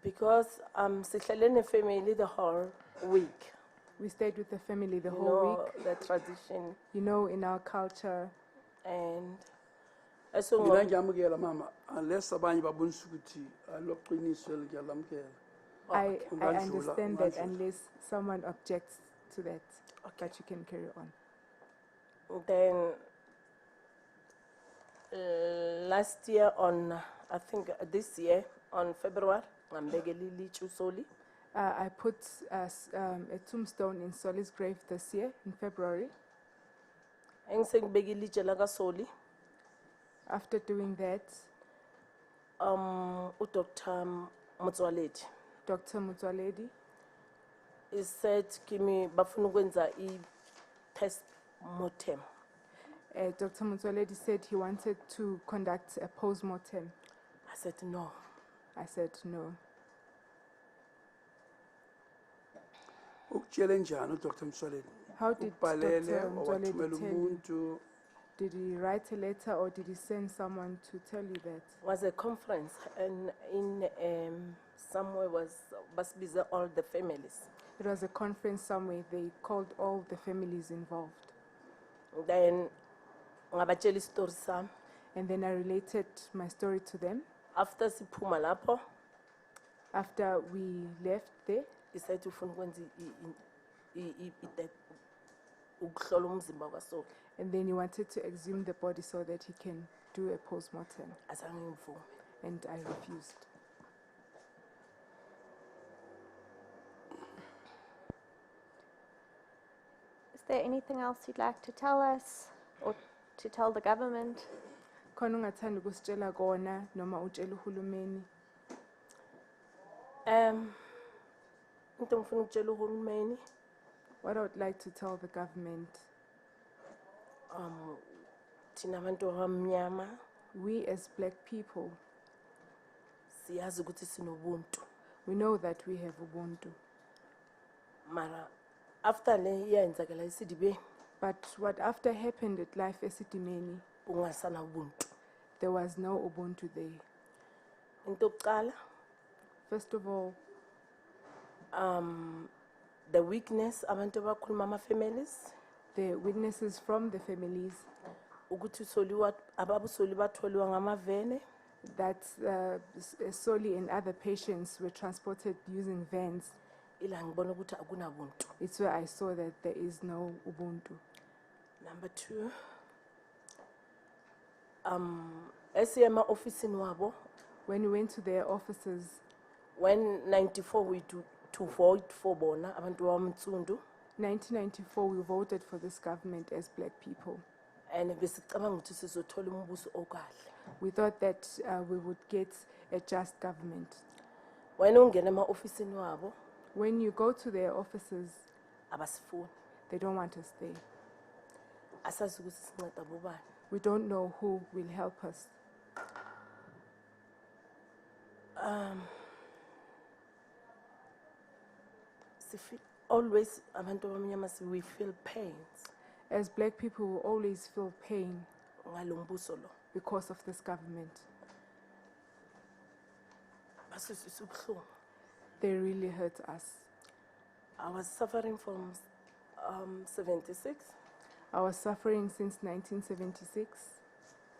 Because sihlele ne-family the whole week. We stayed with the family the You whole know, week. the tradition You know, in our culture, and Mina ngiyamukela mama unless abanye babonisa ukuthi aloqiniso ngiyalamukela. I Ungandlula, understand that ungandlula. unless someone objects to that, Okay. but you can carry on. then last year I think this year on February, ngambekela ilitshe uSolly. I put a tombstone in Sully's grave this year, in February. Engisengibeka ilitshe lakaSolly, After doing that, uDr. Mortuary, Dr. Mutwaledi, he said kimi bafuna ukwenza i-post-mortem. Dr. Mutwaledi said he wanted to conduct a post-mortem. I said no. I said no. Ukutshele njani uDr. Msoleni? How did Ubhalele Dr. Mutwaledi owathumela tell you? umuntu? Did he write a letter or did he send someone to tell you that? Was a conference and in somewhere was basibiza all the families. It was a conference somewhere. They called all the families involved. Then ngabatshela story sami. And then I related my story to them. After siphuma lapho, After we left there, he said ufuna ukwenza ukuhlola umzimba kaSolly. and then he wanted to exhume the body so that he can do a post-mortem. Azange ngivume. And I refused. Is there anything else you'd like to tell us or to tell the government? Khona ungathanda ukusitshela kona noma utshela uhulumeni? Into ngifuna ukutshela uhulumeni, What I would like to tell the government, thina abantu abamnyama we as black people, siyazi ukuthi sinobuntu. we know that we have Ubuntu. Mara after le iyenzakala Esidimeni, But what after happened at Life Esidimeni, ungasana ubuntu. there was no Ubuntu there. Into yokuqala, First of all, the weakness abantu abakhuluma ama-families the witnesses from the families ukuthi ababuSolly batholiwa ngamavene, that Sully and other patients were transported using vans. ila ngibona ukuthi akunabuntu. It's where I saw that there is no Ubuntu. Number 2, esiyema ofisini wabo When we went to their offices, when 94 we to vote for bona abantu bamtsundu 1994, we voted for this government as black people. and besicabanga ukuthi sizothola umbuso okahle. We thought that we would get a just government. When ungena ema-ofisini wabo When you go to their offices, abasifuni. they don't want us there. Asazi ukuthi sinceda bobani. We don't know who will help us. Always abantu abamnyama we feel pains As black people, we always feel pain ngalo mbuso lo. because of this government. Basizwisa ubuhlungu. They really hurt us. I was suffering from 76. I was suffering since 1976,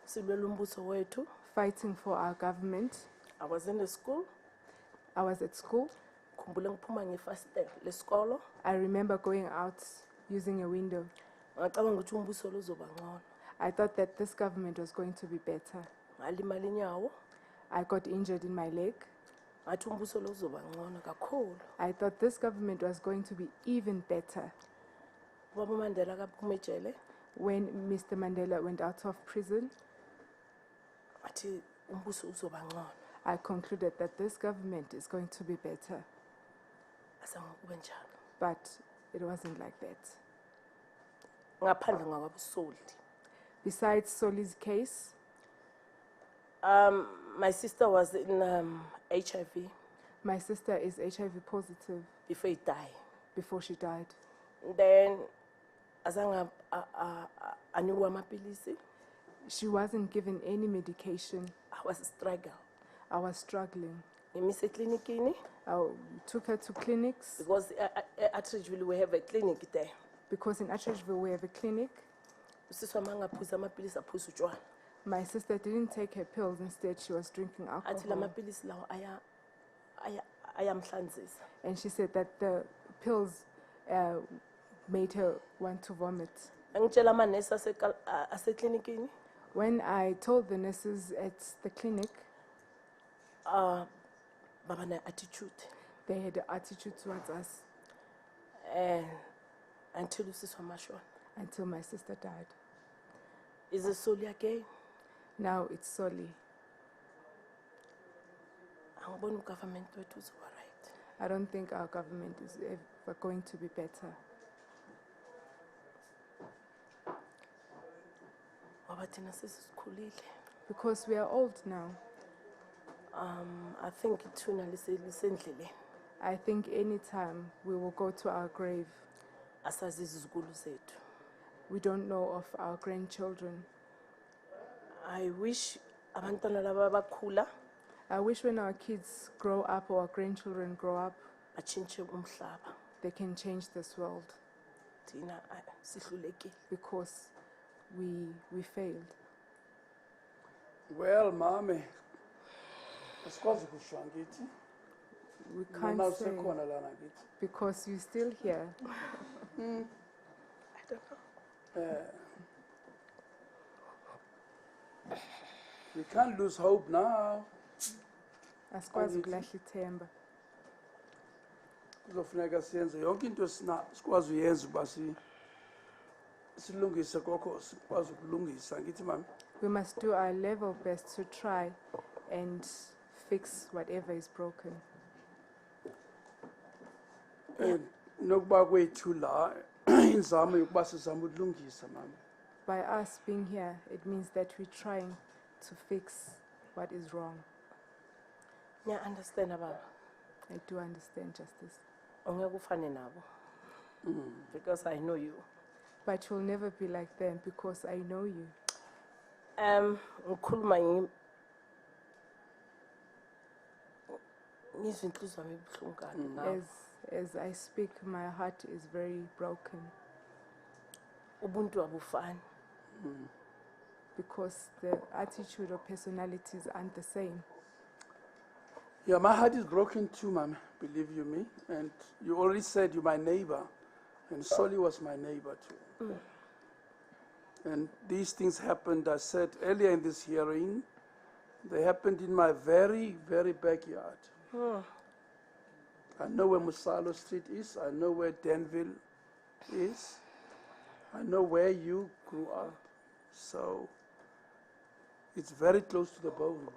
Silwela umbuso wethu. fighting for our government. I was in the school. I was at school. Khumbula ngiphuma ngefasitela lesikolo. I remember going out using a window. Ngacabanga ukuthi umbuso lo uzoba ngcono. I thought that this government was going to be better. Ngalimala inyawo. I got injured in my leg. Ngathi umbuso lo uzoba ngcono kakhulu. I thought this government was going to be even better. Ubaba uMandela kaphuma ejele. When Mr. Mandela went out of prison, Ngathi umbuso uzoba ngcono. I concluded that this government is going to be better. Azange kube njalo. But it wasn't like that. Ngaphandle ngakwabuSoli. Besides Sully's case, My sister was in HIV my sister is HIV positive before he died. before she died. Then azange anikwa amapilisi. She wasn't given any medication. I was struggle. I was struggling. Ngimise eklinikini I took her to clinics because at Ridgeville we have a clinic there. because in Atteridgeville we have a clinic. Usisi wami angaphuza amapilisi aphuza utshwala. My sister didn't take her pills, instead she was drinking Athi la alcohol. mapilisi lawo ayamhlanzisa. And she said that the pills made her want to vomit. Angitshela amanesi aseklinikini When I told the nurses at the clinic, baba ne-attitude they had an attitude towards us until usisi wami ashona. until my sister died. Is it Sully again? Now it's Sully. Angiboni ugovernment wethu uzoba right. I don't think our government is ever going to be better Ngoba thina sesikhulile. because we are old now. I think ithuna lisendleleni. I think anytime we will go to our grave, Asazi izizukulu zethu. we don't know of our grandchildren. I wish abantwana laba bakhula I wish when our kids grow up or our grandchildren grow up, batshintshe umhlaba. they can change this world Thina sihlulekile. because we failed. Well, mami, asikwazi kusho ngithi. We Noma can't say usekhona lana ngithi. because you're still here. I don't know. We can't lose hope now. Asikwazi Angithi. ukulahla ithemba. Kuzofuneka siyenze yonke into sikwazi uyenza uba silungise kokho sikwazi ukulungisa ngithi mami. We must do our level best to try and fix whatever is broken. Nokuba kwethu la inzamo yokuba sizama ukulungisa mami. By us being here, it means that we're trying to fix what is wrong. Ngiya understand baba. I do understand justice. Ungeke ufane nabo. Because I know you. But you'll never be like them because I know you. Ngikhuluma ngizwe inhliziyo yami ibuhlungu kabi ngawe. As I speak, my heart is very broken Ubuntu abufani. because the attitude or personalities aren't the same. Yeah, my heart is broken too, mami. Believe you me. And you already said you're my neighbor. And Sully was my neighbor too. And these things happened, I said earlier in this hearing, They happened in my very, very backyard. I know where Musalo Street is. I know where Denville is. I know where you grew up. So it's very close to the bone.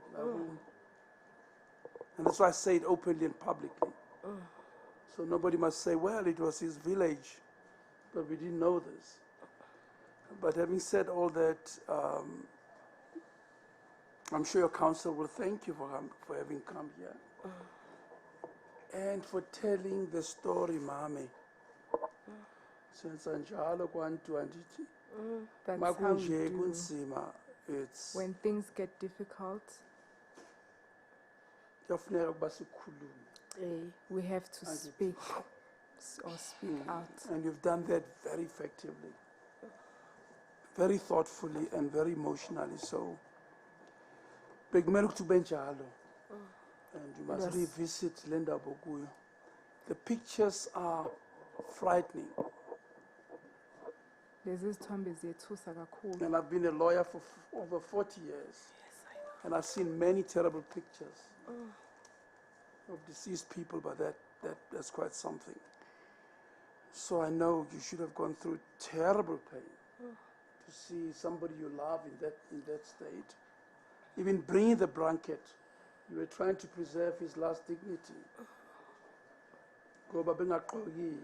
And that's why I say it openly and publicly. So nobody must say, well, it was his village, but we didn't know this. But having said all that, I'm sure your council will thank you for having come here. And for telling the story, Mami. Since Anjalo kwantu anditi. That's how we Makunje do. kunsima. It's When things get difficult, kuyafuneka ukuba sikhulume. we have to speak or speak out. And you've done that very effectively, very thoughtfully, and very emotionally. So, bekumele ukuthi ube njalo. And you must Yes. revisit Linda Boguyo. The pictures are frightening. Lezi zithombe ziyethusa kakhulu. And I've been a lawyer for over 40 years. And I've seen many terrible pictures of deceased people, but that's quite something. So I know you should have gone through terrible pain to see somebody you love in that state. Even bringing the blanket, you were trying to preserve his last dignity. Ngoba bengaqokile.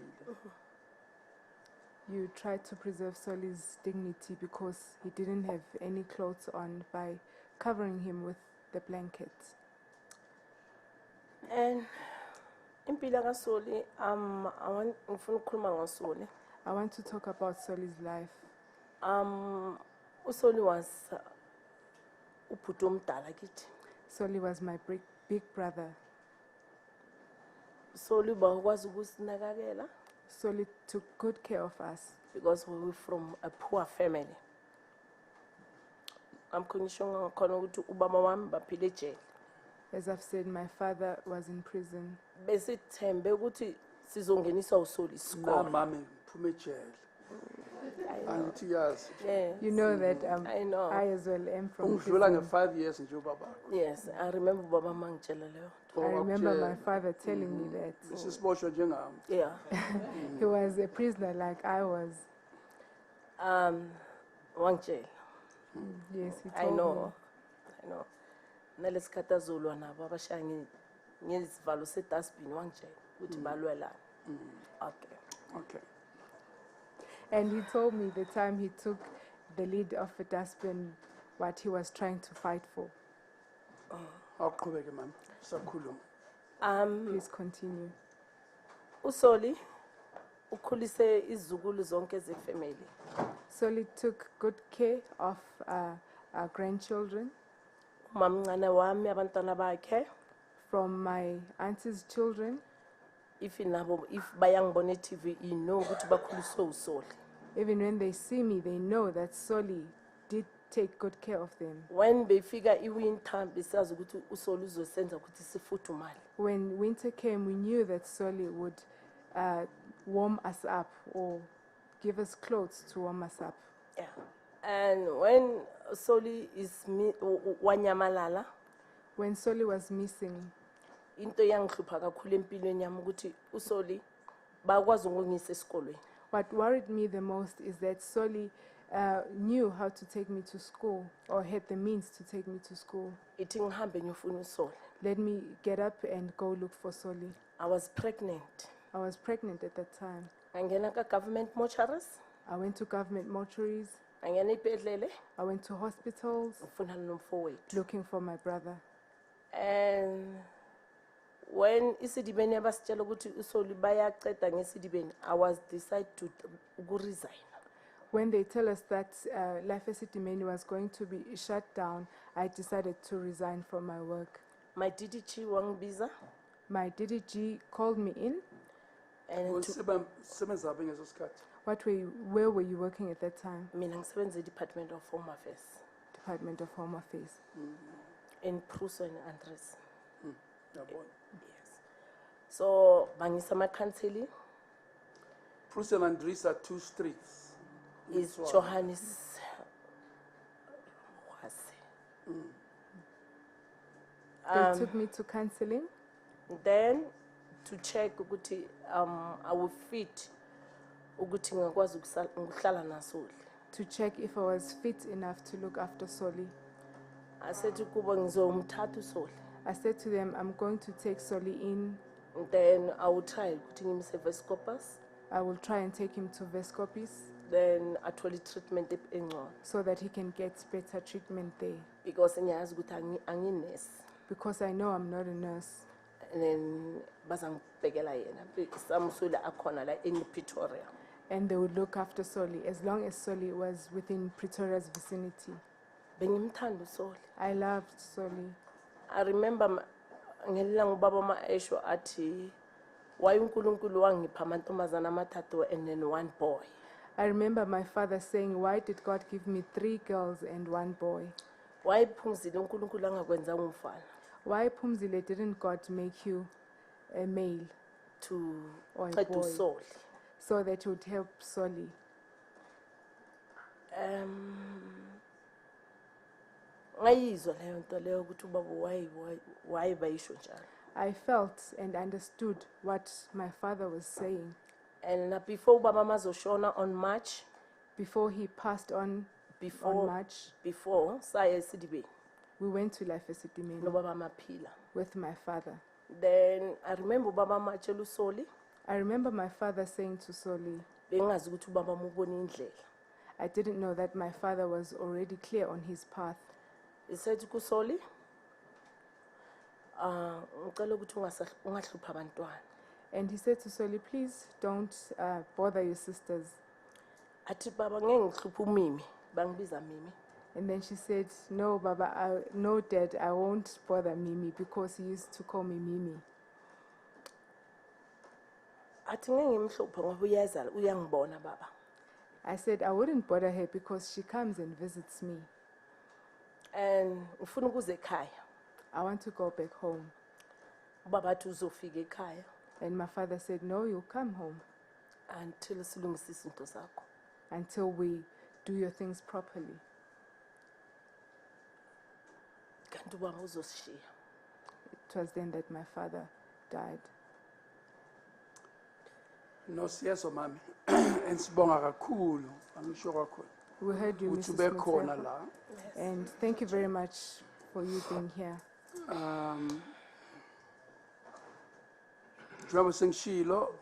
You tried to preserve Sully's dignity because he didn't have any clothes on by covering him with the blanket. And impilo kaSully, ngifuna ukukhuluma ngoSully. I want to talk about Sully's life. uSully was ubhuti omdala kithi. Sully was my big brother. Sully bakwazi ukusinakekela Sully took good care of us because we were from a poor family. Ngisho khona ukuthi ubaba wami baphile ejele. As I've said, my father was in prison. Besithembe ukuthi sizongenisa uSully Na isikole. mami phume ejele. Angithi yazi. Yeah. You know that I know. I as well am from Ungidlula prison. nge5 years nje ubaba. Yes, I remember baba mangitshela leyo. I remember my father telling me that Sisiboshwa njengami. Yeah. he was a prisoner like I was. Wangitshela. Yes, he I told know. I know. Nalesikhathi azolwa nabo abashaya ngezivalo sedustbin wangitshela ukuthi balwela. Okay. Okay. me. And he told me the time he took the lead of a dustbin, what he was trying to fight for. Awuqhubeke mami. Sakhuluma. Please continue. uSully ukhulise izizukulu zonke zefamily. Sully took good care of our grandchildren. Umamncane wami abantwana bakhe From my auntie's children, if bayangibona eTV you know ukuthi bakhuliswe uSully. even when they see me, they know that Sully did take good care of them. When befika iwinter besazi ukuthi uSully uzosenza ukuthi sifuthumale. When winter came, we knew that Sully would warm us up or give us clothes to warm us up. Yeah. And when Sully is wanyamalala, When Sully was missing, into yangihlupha kakhulu empilweni yami ukuthi uSully bakwazi ukungisa esikolweni. what worried me the most is that Sully knew how to take me to school or had the means to take me to school. Ithi ngihambe ngiyofuna uSully. Let me get up and go look for Sully. I was pregnant. I was pregnant at that time. Ngangena ka government mortuaries, I went to government mortuaries. ngangena ibhedlele, I went to hospitals ngifuna nomfowethu. looking for my brother. And when Esidimeni abasitshela ukuthi uSully bayaqeda ngeSidimeni, I was decide to resign. When they tell us that Life Esidimeni was going to be shut down, I decided to resign from my work. My DDG wangibiza My DDG called me in. and Sebenza apha ngeso sikhathi. Where were you working at that time? mina ngisebenza eDepartment of Home Affairs Department of Home Affairs. in Pruso and Andres. Yabona. Yes. So bangisa ama-counseling Bruce and Andres are 2 streets. is Swati. Johannes. They took me to counseling. Then to check ukuthi I will fit ukuthi ngakwazi ukuhlala naSoli. To check if I was fit enough to look after Sully. I said kubo ngizomthatha uSoli. I said to them, I'm going to take Sully in. Then I will try ukuthi ngimse Vescopus. I will try and take him to Vescopis Then athole treatment engcono so that he can get better treatment there. because ngiyazi ukuthi anginesi. Because I know I'm not a nurse. And then bazangibhekela yena samsula akhona la in Pretoria. And they would look after Sully as long as Sully was within Pretoria's vicinity. Bengimthanda uSoli. I loved Sully. I remember ngelilanga ubaba maesho athi why uNkulunkulu wangipha amantombazana amathathu and then one boy. I remember my father saying, why did God give me 3 girls and 1 boy? Why phumzile uNkulunkulu angakwenza umfana Why, Pumzile, didn't God make you a male to or a try to boy Sully. so that you would help Sully? Ngayizwa leyo nto leyo ukuthi ubaba why bayisho njalo. I felt and understood what my father was saying. And before ubaba mazoshona on March, Before he passed on before March, before saya Esidimeni we went to Life Esidimeni nobaba maphila. with my father. Then I remember ubaba matshela uSoli I remember my father saying to Sully, bengazi ukuthi ubaba mubona indlela. I didn't know that my father was already clear on his path. He said kuSoli ngicela ukuthi ungahlupha abantwana. And he said to Sully, please don't bother your sisters. Athi baba ngeke ngihluphe uMimi, bangibiza Mimi. And then she said, no, Baba, no, Dad, I won't bother Mimi because he used to call me Mimi. Athi ngeke ngimhluphe ngoba uyeza uyangibona baba. I said, I wouldn't bother her because she comes and visits me. And ufuna ukuze ekhaya. I want to go back home. Ubaba athi uzofika ekhaya And my father said, no, you'll come home until silungisa izinto zakho. until we do your things properly. Kanti ubaba uzosishiya. It was then that my father died. No siyezo mami ensibonga kakhulu angisho kakhulu We heard you, ukuthi Mrs. ube khona Mutsepa, la. and thank you very much for you being here. Njengoba sengishilo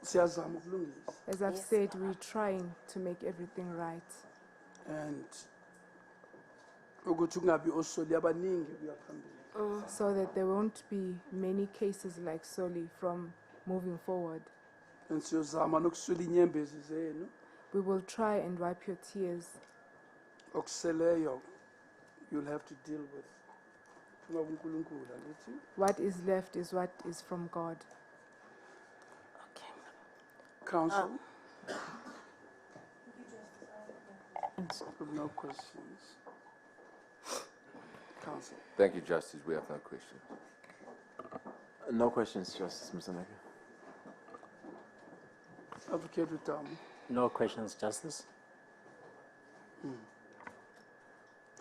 siyazama ukulungisa As I've said, we're trying to make everything right and ukuthi kungabi osoli abaningi kuya phambili. so that there won't be many cases like Sully from moving forward. And siyozama nokusula inyembezi zenu We will try and wipe your tears. okuseleyo you'll have to deal with. Ngoba uNkulunkulu angithi What is left is what is from God. Okay. council. No questions. Council. Thank you, Justice. We have no questions. No questions, Justice Msanaka. Advocate Rutamu. No questions, Justice.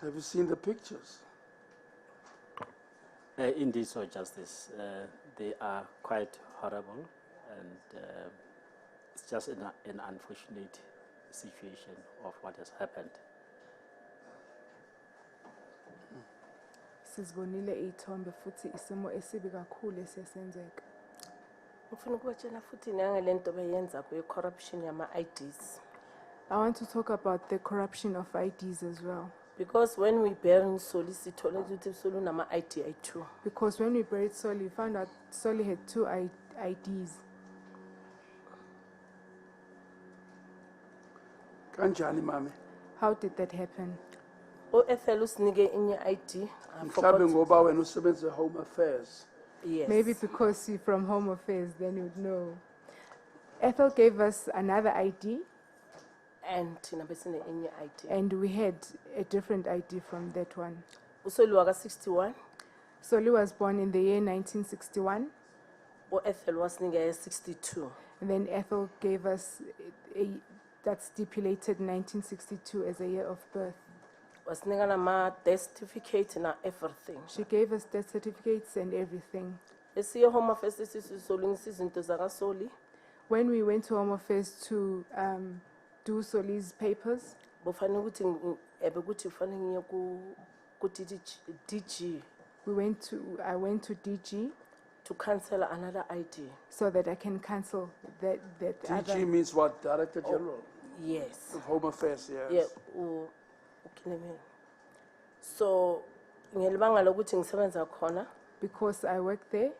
Have you seen the pictures? Indeed, so, Justice. They are quite horrible, and it's just an unfortunate situation of what has happened. Sizibonile iy'thombe futhi isimo esibi kakhulu esiyasenzeka. Ngifuna ukubatshela futhi nangale nto beyenza kwe-corruption yama-IDs. I want to talk about the corruption of IDs as well. Because when we bury Sully, sithole ukuthi Sully unama-ID ayi-2. Because when we buried Sully, we found out Sully had 2 IDs. Kanjani mami? How did that happen? Ethel usinike inye ID. I Mhlawumbe forgot. ngoba wena usebenza Home Affairs. Yes. Maybe because you're from Home Affairs, then you'd know. Ethel gave us another ID, And thina besine inye ID. and we had a different ID from that one. uSully waka 61, Sully was born in the year 1961, Ethel wasinike 62. and then Ethel gave us that stipulated 1962 as a year of birth. wasinika nama-death certificate na everything. She gave us death certificates and everything. Esiye home affairs sisolungisa izinto zakaSoli, When we went to Home Affairs to do Sully's papers, bofane ukuthi ebekuthi ufane ngiye ku DG I went to DG to cancel another ID. so that I can cancel that DG other. means what? Director General Yes. of Home Affairs, yes. Yeah, uKilemeni. So ngelibanga lokuthi ngisebenza khona Because I worked there,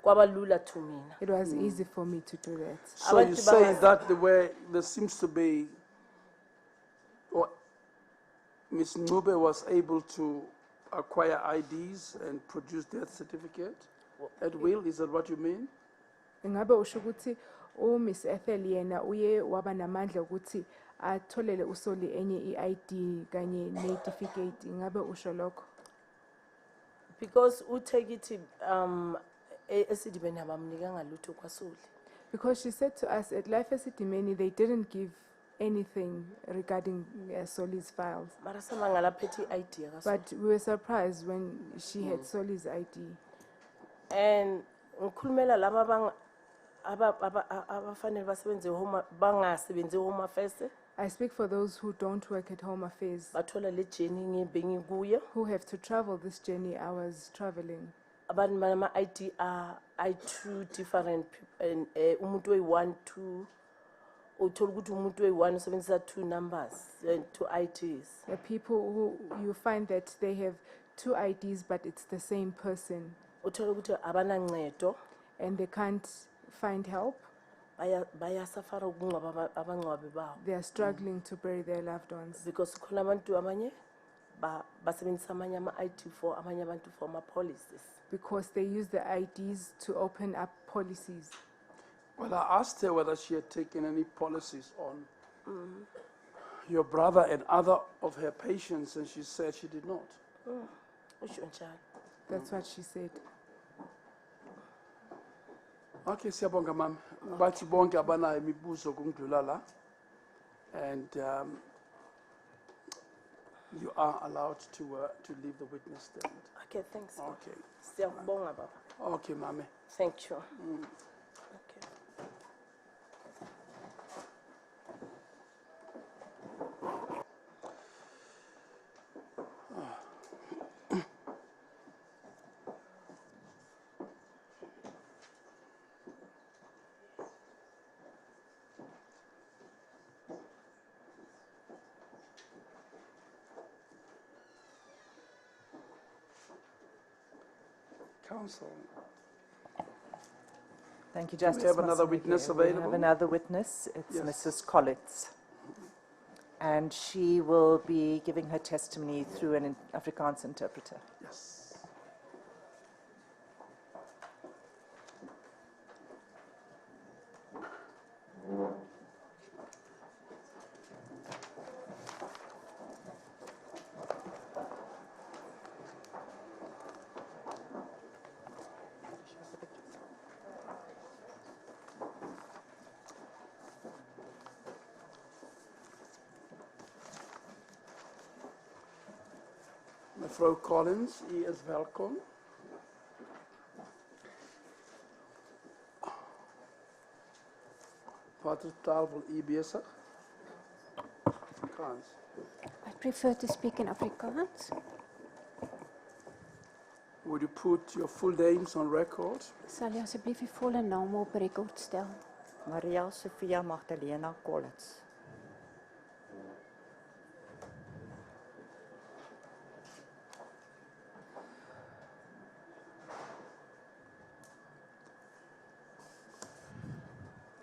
kwaba lula to mina. it was easy for me to do that. So you Abantu say bangas- that the way there seems to be, or Ms. Ncube was able to acquire IDs and produce death certificate at will, is that what you mean? Ingabe usho ukuthi Miss Ethel yena uye waba namandla ukuthi atholele uSoli enye iID kanye necertificate. Ingabe usho lokho? Because utake it Esidimeni abamnikanga lutho kwaSoli. Because she said to us at Life Esidimeni they didn't give anything regarding Soli's files. Mara samangala phethe ID yakaSoli. But we were surprised when she had Soli's ID. And ngikhulumela laba abafanele basebenze home bangasebenzi home affairs I speak for those who don't work at Home Affairs, bathola le journey ngibengikuyo. who have to travel this journey I was traveling. Abantu banama ID are two different people and umuntu oyi-1 2 uthola ukuthi umuntu oyi-1 usebenzisa 2 numbers and 2 IDs. The people who you find that they have 2 IDs but it's the same person Uthola ukuthi abanancedo and they can't find help. bayasafara ukungcwaba abangcwabi babo They are struggling to bury their loved ones because khona abantu abanye basebenzisa amanye ama-ID for amanye abantu for ama-policies. because they use the IDs to open up policies. Well, I asked her whether she had taken any policies on your brother and other of her patients, and she said she did not. Usho njalo. That's what she said. Okay, siyabonga mama. Bathi bonke abanayo imibuzo kungidlula la. And you are allowed to leave the witness stand. Okay, thanks. Okay. Siyabonga baba. Okay, mama. Thank you. Okay. Counsel. Thank you, Justice. We have another Masaneke. witness We available. have another witness. It's Yes. Mrs. Collet. And she will be giving her testimony through an Afrikaans interpreter. Yes. Mevrouw Collins, u is welkom. Wat is taal wil u bezig? Afrikaans. I prefer to speak in Afrikaans. Would you put your full names on record? Sal jy asseblief die volle name op rekord stel? Maria Sophia Magdalena Collets.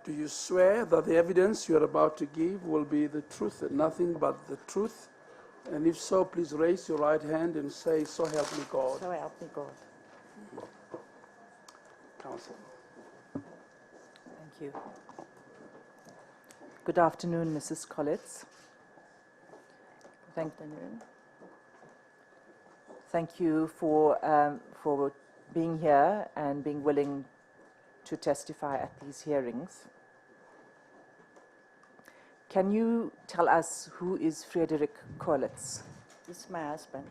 Do you swear that the evidence you are about to give will be the truth and nothing but the truth? And if so, please raise your right hand and say, "So help me God." So help me God. Counsel. Thank you. Good afternoon, Mrs. Collet. Thank you for being here and being willing to testify at these hearings. Can you tell us who is Frederik Collet? It's my husband.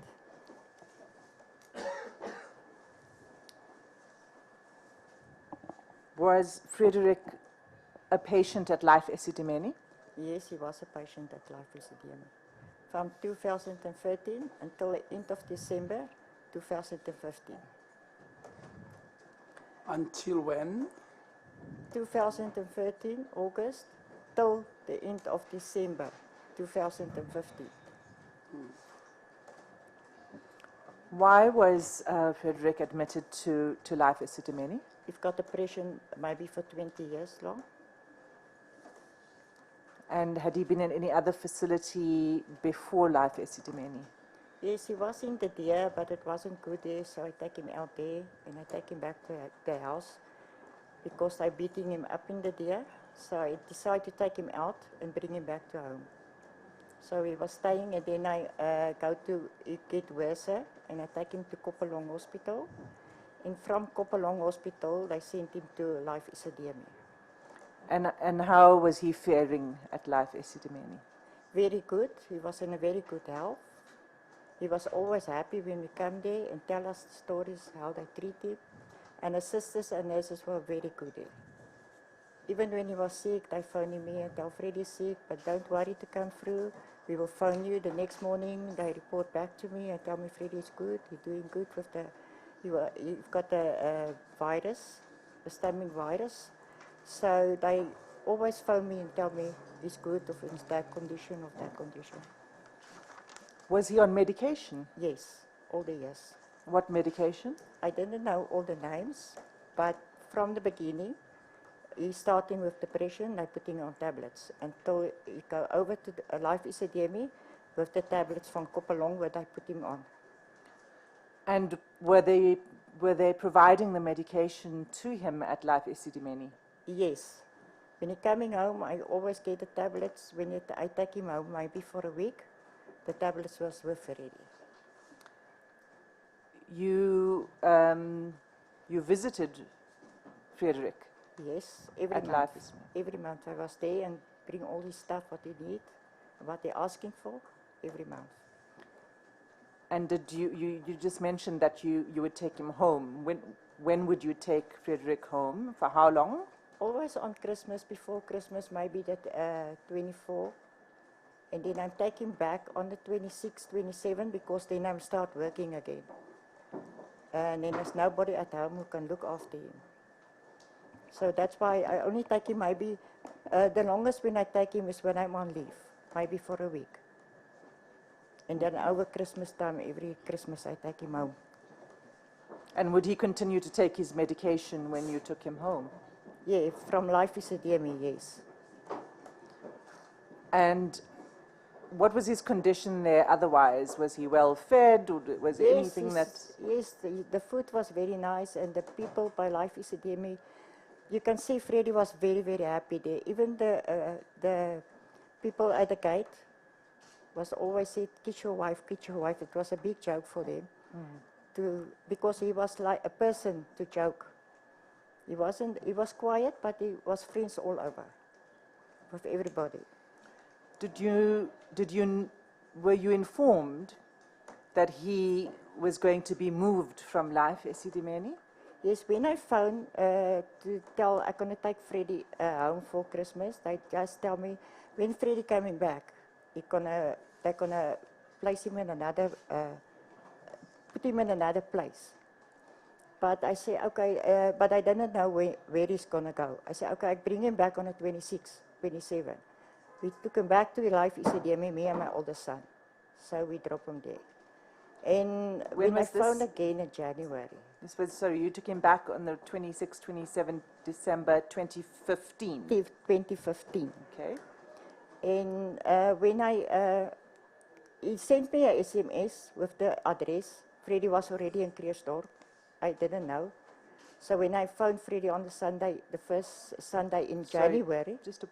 Was Frederick a patient at Life Esidimeni? Yes, he was a patient at Life Esidimeni. From 2013 until the end of December 2015. Until when? 2013, August, till the end of December 2015. Why was Frederick admitted to Life Esidimeni? He's got depression maybe for 20 years long. And had he been in any other facility before Life Esidimeni? Yes, he was in the deer, but it wasn't good there, so I take him out there and I take him back to the house because I beating him up in the deer. So I decided to take him out and bring him back to home. So he was staying, and then I go to get worse, and I take him to Koppelong Hospital. And from Koppelong Hospital, they sent him to Life Esidimeni. And how was he faring at Life Esidimeni? Very good. He was in a very good health. He was always happy when we come there and tell us stories, how they treat him. And the sisters and nurses were very good there. Even when he was sick, they phoned me and tell Freddie's sick, but don't worry to come through. We will phone you the next morning. They report back to me and tell me Freddie's good. He's doing good with you've got a virus, a stomach virus. So they always phone me and tell me he's good of that condition, of that condition. Was he on medication? Yes, all the years. What medication? I didn't know all the names, but from the beginning, he's starting with depression, they put him on tablets until he go over to the Life Esidimeni with the tablets from Koppelong where they put him on. And were they providing the medication to him at Life Esidimeni? Yes. When he's coming home, I always get the tablets. When I take him home, maybe for a week, the tablets was with already. You visited Frederick? Yes, every at month. Life Esidimeni? Every month I was there and bring all his stuff, what he need, what they're asking for, every month. And did you just mentioned that you would take him home. When would you take Frederick home? For how long? Always on Christmas, before Christmas, maybe that 24. And then I'm taking back on the 26, 27, because then I'm start working again. And then there's nobody at home who can look after him. So that's why I only take him maybe, the longest when I take him is when I'm on leave, maybe for a week. And then over Christmas time, every Christmas I take him home. And would he continue to take his medication when you took him home? Yeah, from Life Esidimeni, yes. And what was his condition there otherwise? Was he well fed, or was there anything that... Yes, the food was very nice, and the people by Life Esidimeni, you can see Freddie was very, very happy there. Even the people at the gate was always said, get your wife, get your wife. It was a big joke for them, because he was like a person to joke. He was quiet, but he was friends all over with everybody. Were you informed that he was going to be moved from Life Esidimeni? Yes, when I phoned to tell I'm going to take Freddie home for Christmas, they just tell me, when Freddie coming back, they're going to place him in another, put him in another place. But I say, okay, but I didn't know where he's going to go. I said, okay, I bring him back on the 26, 27. We took him back to Life Esidimeni, me and my oldest son. So we dropped him there. And when I phoned again in January. This was, sorry, you took him back on the 26, 27 December 2015? 2015. Okay. And when he sent me a SMS with the address. Freddie was already in Kreersdorp. I didn't know. So when I phoned Freddie on the Sunday, the first Sunday in January. Just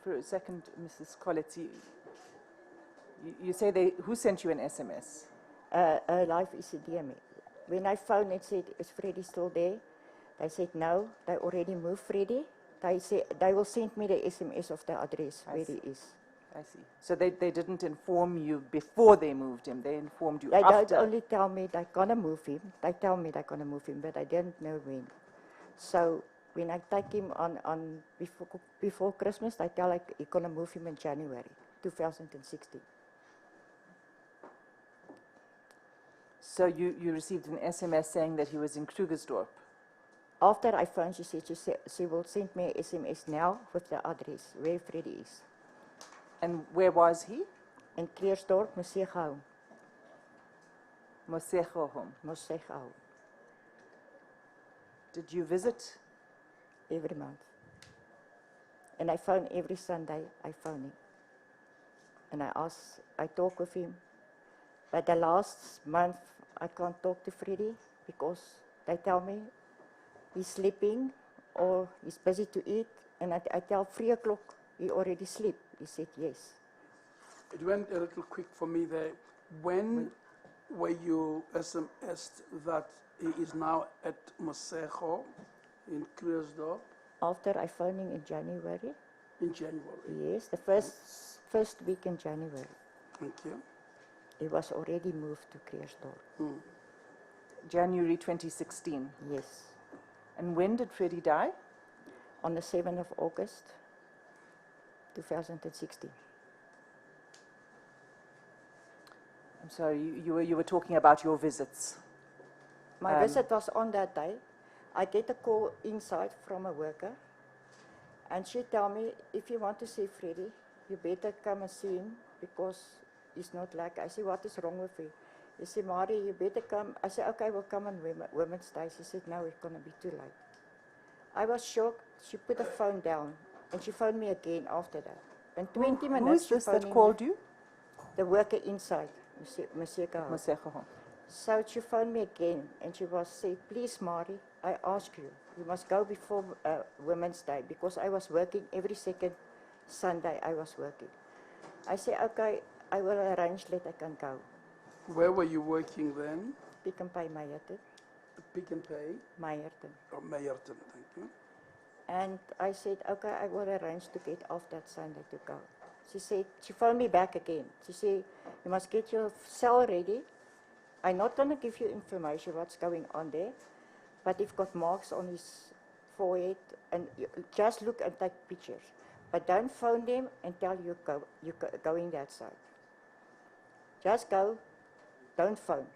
for a second, Mrs. Collet, you say who sent you an SMS? Life Esidimeni. When I phoned and said, is Freddie still there? They said, no, they already moved Freddie. They said, they will send me the SMS of the address where he is. I see. So they didn't inform you before they moved him, they informed you They after? don't only tell me they're going to move him. They tell me they're going to move him, but I didn't know when. So when I take him on before Christmas, they tell like you're going to move him in January 2016. So you received an SMS saying that he was in Krugersdorp? After I phoned, she said she will send me an SMS now with the address where Freddie is. And where was he? In Krugersdorp, Mosego. Mosego home. Mosego, Did you visit? every month. And I phone every Sunday, I phone him. And I talk with him. But the last month, I can't talk to Freddie because they tell me he's sleeping or he's busy to eat. And I tell 3 o'clock, he already sleep. He said yes. It went a little quick for me there. When were you SMS'd that he is now at Mosego in Krugersdorp? After I phoned him in January. In January. Yes, the first week in January. Thank you. He was already moved to Krugersdorp. January 2016. Yes. And when did Freddie die? On the 7th of August, 2016. I'm sorry, you were talking about your visits. My visit was on that day. I get a call inside from a worker, and she tell me, if you want to see Freddie, you better come and see him because he's not like. I say, what is wrong with him? He said, Mari, you better come. I said, okay, we'll come on Women's Day. She said, no, it's going to be too late. I was shocked. She put the phone down, and she phoned me again after that. In 20 minutes, Who is she this phoned that me. called you? The worker inside, Mosego. Mosego home. So she phoned me again, and she was saying, please, Mari, I ask you, you must go before Women's Day, because I was working every second Sunday I was working. I said, okay, I will arrange that I can go. Where were you working then? Pick and Pay Meyerton. Pick and Pay? Meyerton. Oh, Meyerton, thank you. And I said, okay, I will arrange to get off that Sunday to go. She said, she phoned me back again. She said, you must get your cell ready. I'm not going to give you information what's going on there, but he's got marks on his forehead, and you just look and take pictures. But don't phone them and tell you're going that side. Just go, don't phone.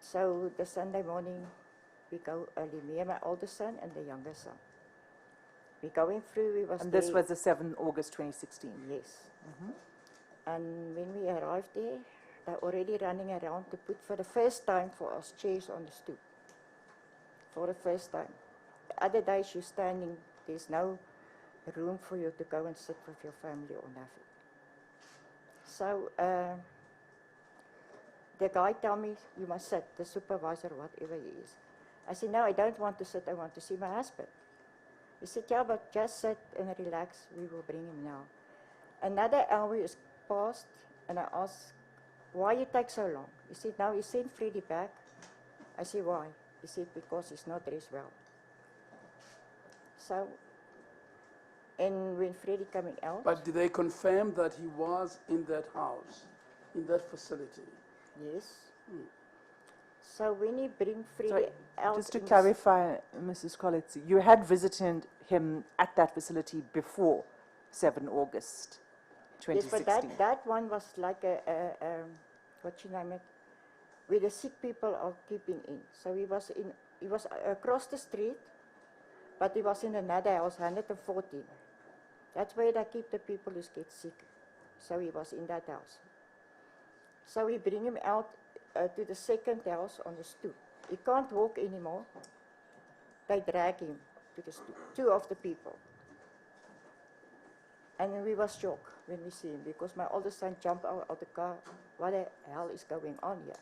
So the Sunday morning, we go early, me and my oldest son and the younger son. We're going through, we was And there. this was the 7th August 2016? Yes. And when we arrived there, they're already running around to put for the first time for us chairs on the stoop. For the first time. The other days you're standing, there's no room for you to go and sit with your family or nothing. So the guy told me, you must sit, the supervisor, whatever he is. I said, no, I don't want to sit, I want to see my husband. He said, yeah, but just sit and relax, we will bring him now. Another hour is passed, and I asked, why you take so long? He said, now he sent Freddie back. I said, why? He said, because he's not dressed well. So, and when Freddie coming out. But did they confirm that he was in that house, in that facility? Yes. So when he bring Freddie Sorry, out. just to in clarify, Mrs. Collet, you had visited him at that facility before 7 August 2016? Yes, but that one was like what you name it, where the sick people are keeping in. So he was across the street, but he was in another house, 114. That's where they keep the people who get sick. So he was in that house. So we bring him out to the second house on the stoop. He can't walk anymore. They drag him to the stoop, 2 of the people. And we was shocked when we see him, because my oldest son jumped out of the car. What the hell is going on here?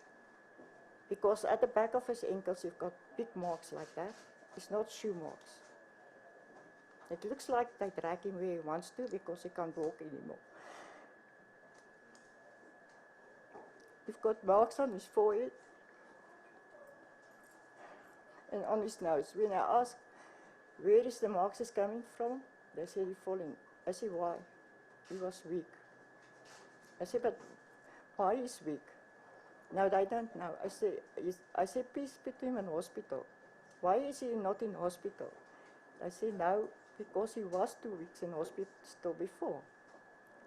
Because at the back of his ankles, you've got big marks like that. It's not shoe marks. It looks like they drag him where he wants to because he can't walk anymore. He's got marks on his forehead and on his nose. When I ask, where is the marks coming from? They say he's falling. I say, why? he was weak. I said, but why is weak? No, they don't know. I say, please put him in hospital. Why is he not in hospital? I say, no, because he was 2 weeks in hospital before.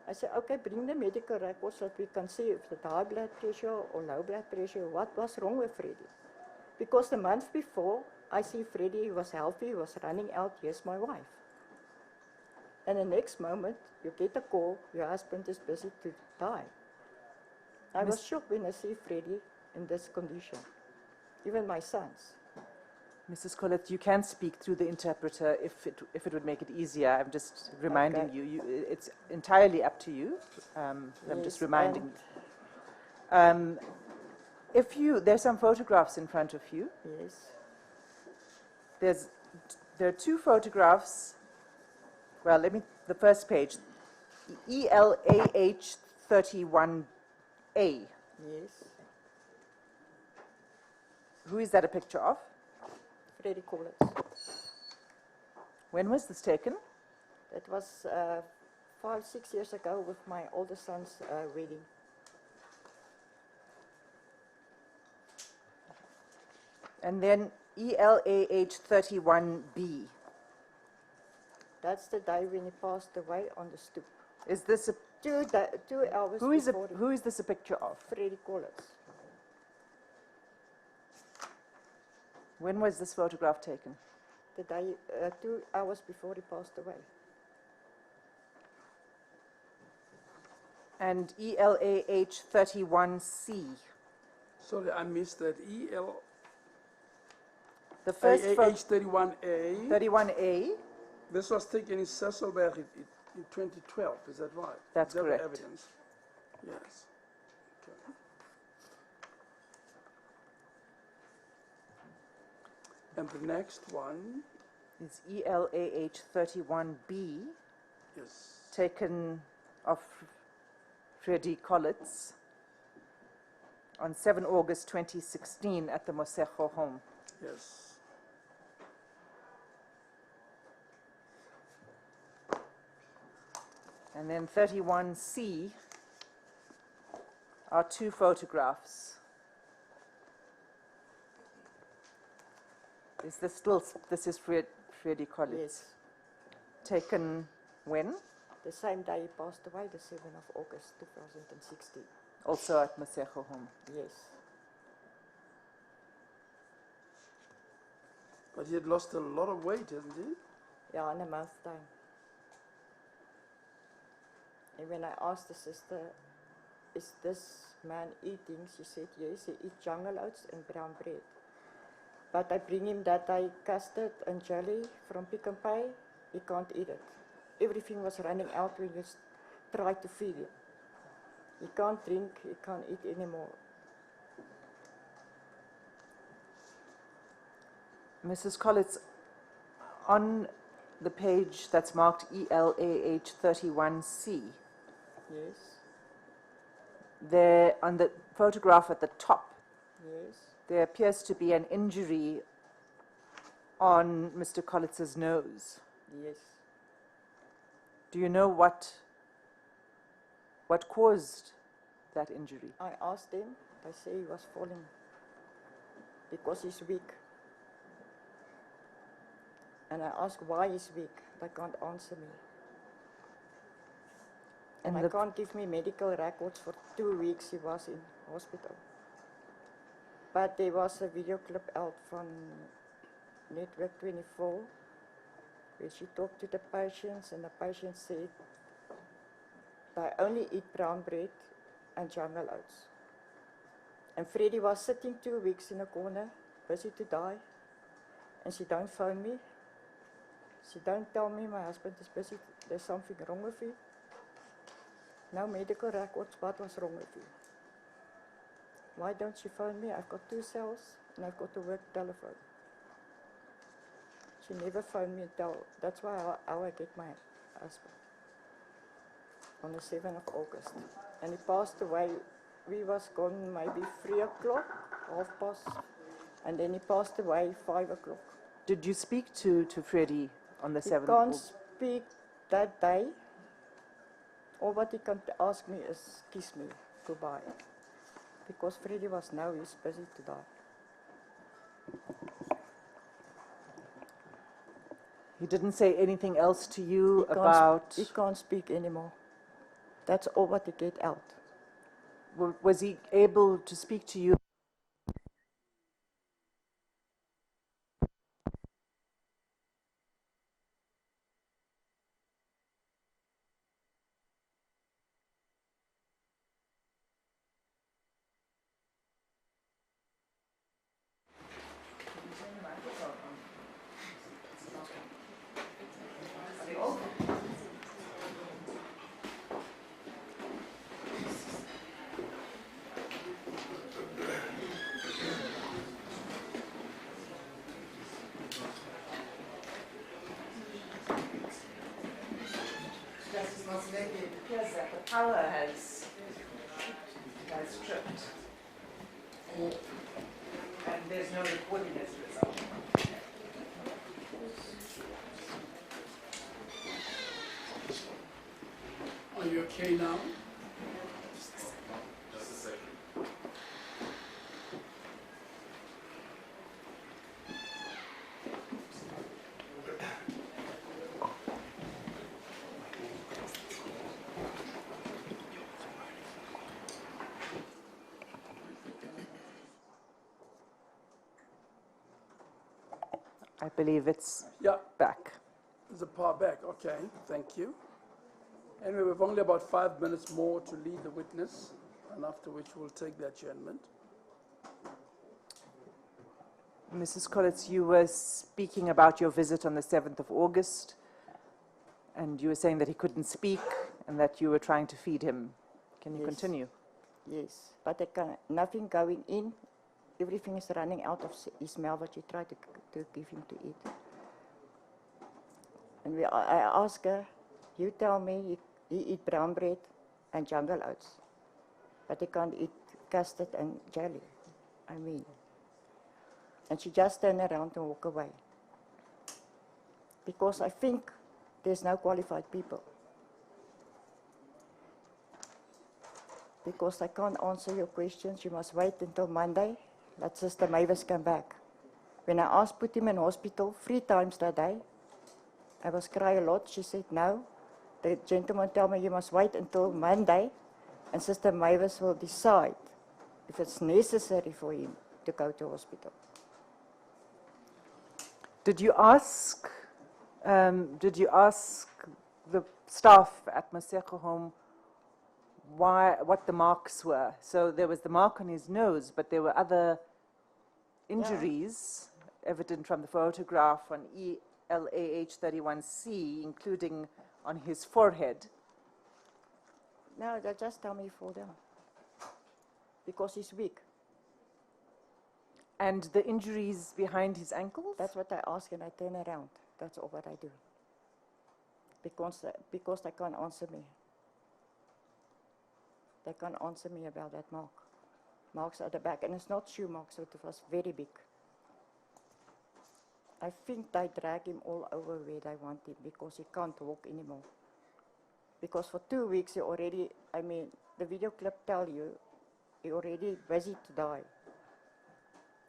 I said, okay, bring the medical records so that we can see if it's high blood pressure or low blood pressure, what was wrong with Freddie. Because the month before, I see Freddie was healthy, he was running out, yes, my wife. And the next moment, you get a call, your husband is busy to die. I was shocked when I see Freddie in this condition, even my sons. Mrs. Collet, you can speak through the interpreter if it would make it easier. I'm just reminding Okay. you, it's entirely up to you. I'm just reminding you. There's some photographs in front of you. Yes. There are two photographs. Well, the first page, ELAH 31A. Yes. Who is that a picture of? Freddie Collet. When was this taken? That was 5-6 years ago with my oldest son's wedding. And then ELAH 31B. That's the day when he passed away on the stoop. Is this a 2 hours who is before who is this a picture of? Freddie Collet. When was this photograph taken? The day, 2 hours before he passed away. And ELAH 31C. Sorry, I missed that. The first AH 31A. 31A. This was taken in Sasolberg in 2012, is that right? That's Is that the correct. evidence? Yes. Okay. And the next one Is ELAH 31B, is taken of Freddie Collet on 7 August 2016 at the Mosego home. yes. And then 31C are two photographs. Is this still, this is Freddie Collet? Yes. Taken when? The same day he passed away, the 7th of August 2016. Also at Mosego home. Yes. But he had lost a lot of weight, hasn't he? Yeah, in a month's time. And when I asked the sister, is this man eating? She said, yes, he eats jungle oats and brown bread. But I bring him that day custard and jelly from Pick n Pay. He can't eat it. Everything was running out when you try to feed him. He can't drink, he can't eat anymore. Mrs. Collet, on the page that's marked ELAH 31C, Yes, there on the photograph at the top, yes, there appears to be an injury on Mr. Collet's nose. yes. Do you know what caused that injury? I asked them, they say he was falling because he's weak. And I asked why he's weak. They can't answer me. And And they can't give me medical records for 2 weeks he was in hospital. But there was a video clip out from Network 24 where she talked to the patients and the patients said they only eat brown bread and jungle oats. And Freddie was sitting 2 weeks in a corner, busy to die, and she don't phone me. She don't tell me my husband is busy, there's something wrong with him. No medical records, what was wrong with you? Why don't you phone me? I've got 2 cells and I've got a work telephone. She never phoned me and tell. That's why how I get my husband. On the 7th of August. And he passed away, we was gone maybe 3 o'clock, 3:30, and then he passed away 5 o'clock. Did you speak to Freddie on the He 7th? can't speak that day All what he can ask me is kiss me goodbye. Because Freddie was now, he's busy to die. He didn't say anything else to you about... He can't speak anymore. That's all what he get out. Was he able to speak to you? It appears that the power has tripped. And there's no recording as a result. Are you okay now? Just a second. I believe it's Yeah, back. the power back. Okay, thank you. Anyway, we've only about 5 minutes more to lead the witness, and after which we'll take the adjournment. Mrs. Collet, you were speaking about your visit on the 7th of August, and you were saying that he couldn't speak and that you were trying to feed him. Can you Yes. continue? Yes, but nothing going in. Everything is running out of his mouth, what you try to give him to eat. And I asked her, you tell me he eat brown bread and jungle oats, but he can't eat custard and jelly. I mean. And she just turned around and walked away. Because I think there's no qualified people. Because I can't answer your questions, you must wait until Monday. Let Sister Mavis come back. When I asked put him in hospital 3 times that day, I was crying a lot. She said, no. The gentleman told me you must wait until Monday and Sister Mavis will decide if it's necessary for him to go to hospital. Did you ask the staff at Maseko Home what the marks were? So there was the mark on his nose, but there were other injuries evident from the photograph on ELAH31C, including on his forehead. No, they just tell me fall down. Because he's weak. And the injuries behind his ankles? That's what I ask and I turn around. That's all what I do. Because they can't answer me. They can't answer me about that mark. Marks at the back. And it's not shoe marks, it was very big. I think they drag him all over where they want him because he can't walk anymore. Because for 2 weeks he already, the video clip tell you, he already busy to die.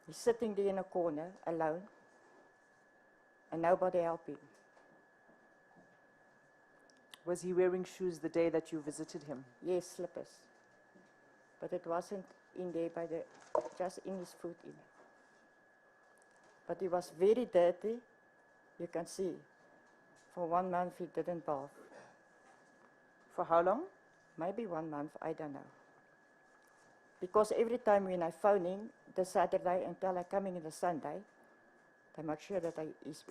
He's sitting there in a corner, alone, and nobody helping. Was he wearing shoes the day that you visited him? Yes, slippers. But it wasn't in there just in his foot in. But he was very dirty, you can see. For 1 month he didn't bath. For how long? Maybe 1 month, I don't know. Because every time when I phone him, the Saturday until I come in the Sunday, they make sure that he's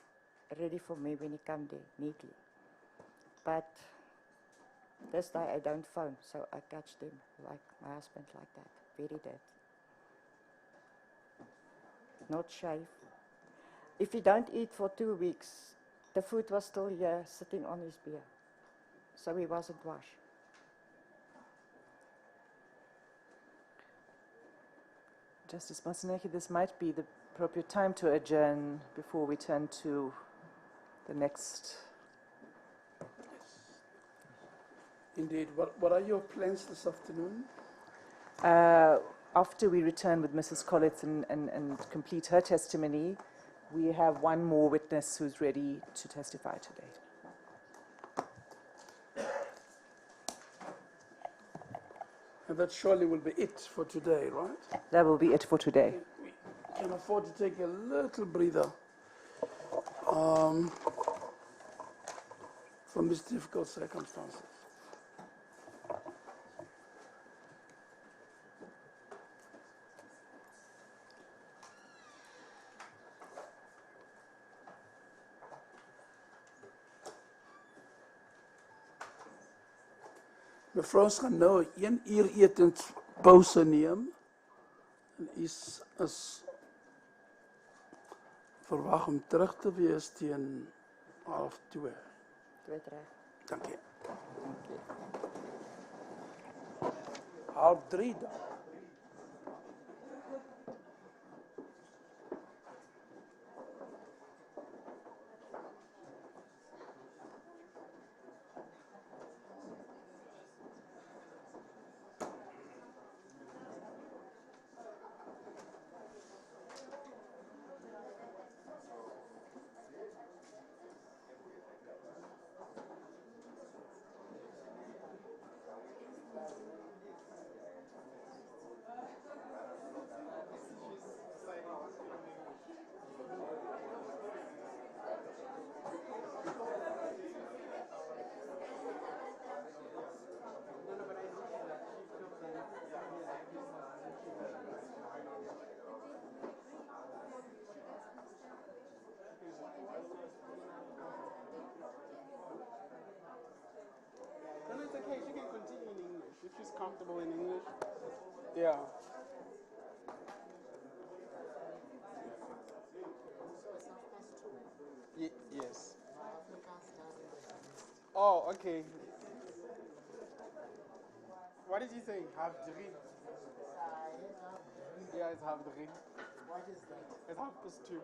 ready for me when he come there, neatly. But this day I don't phone, so I catch them like my husband like that, very dirty. Not shave. If he don't eat for 2 weeks, the food was still here, sitting on his beer. So he wasn't washed. Justice Masaneki, this might be the appropriate time to adjourn before we turn to the next. Indeed. What are your plans this afternoon? After we return with Mrs. Collet and complete her testimony, we have one more witness who's ready to testify today. And that surely will be it for today, right? That will be it for today. We can afford to take a little breather from these difficult circumstances. Mevrou, ons gaan nou 1 uur etenspause neem. En is verwag om terug te wees teen 1:30. Dankie. 2:30 dan. No, it's okay. She can continue in English if she's comfortable in English. Yeah. Yes. Oh, okay. What did you say? Half three? Yeah, it's half three. What is that? It's 2:30.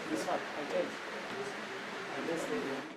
This one, okay. And this lady.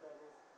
That is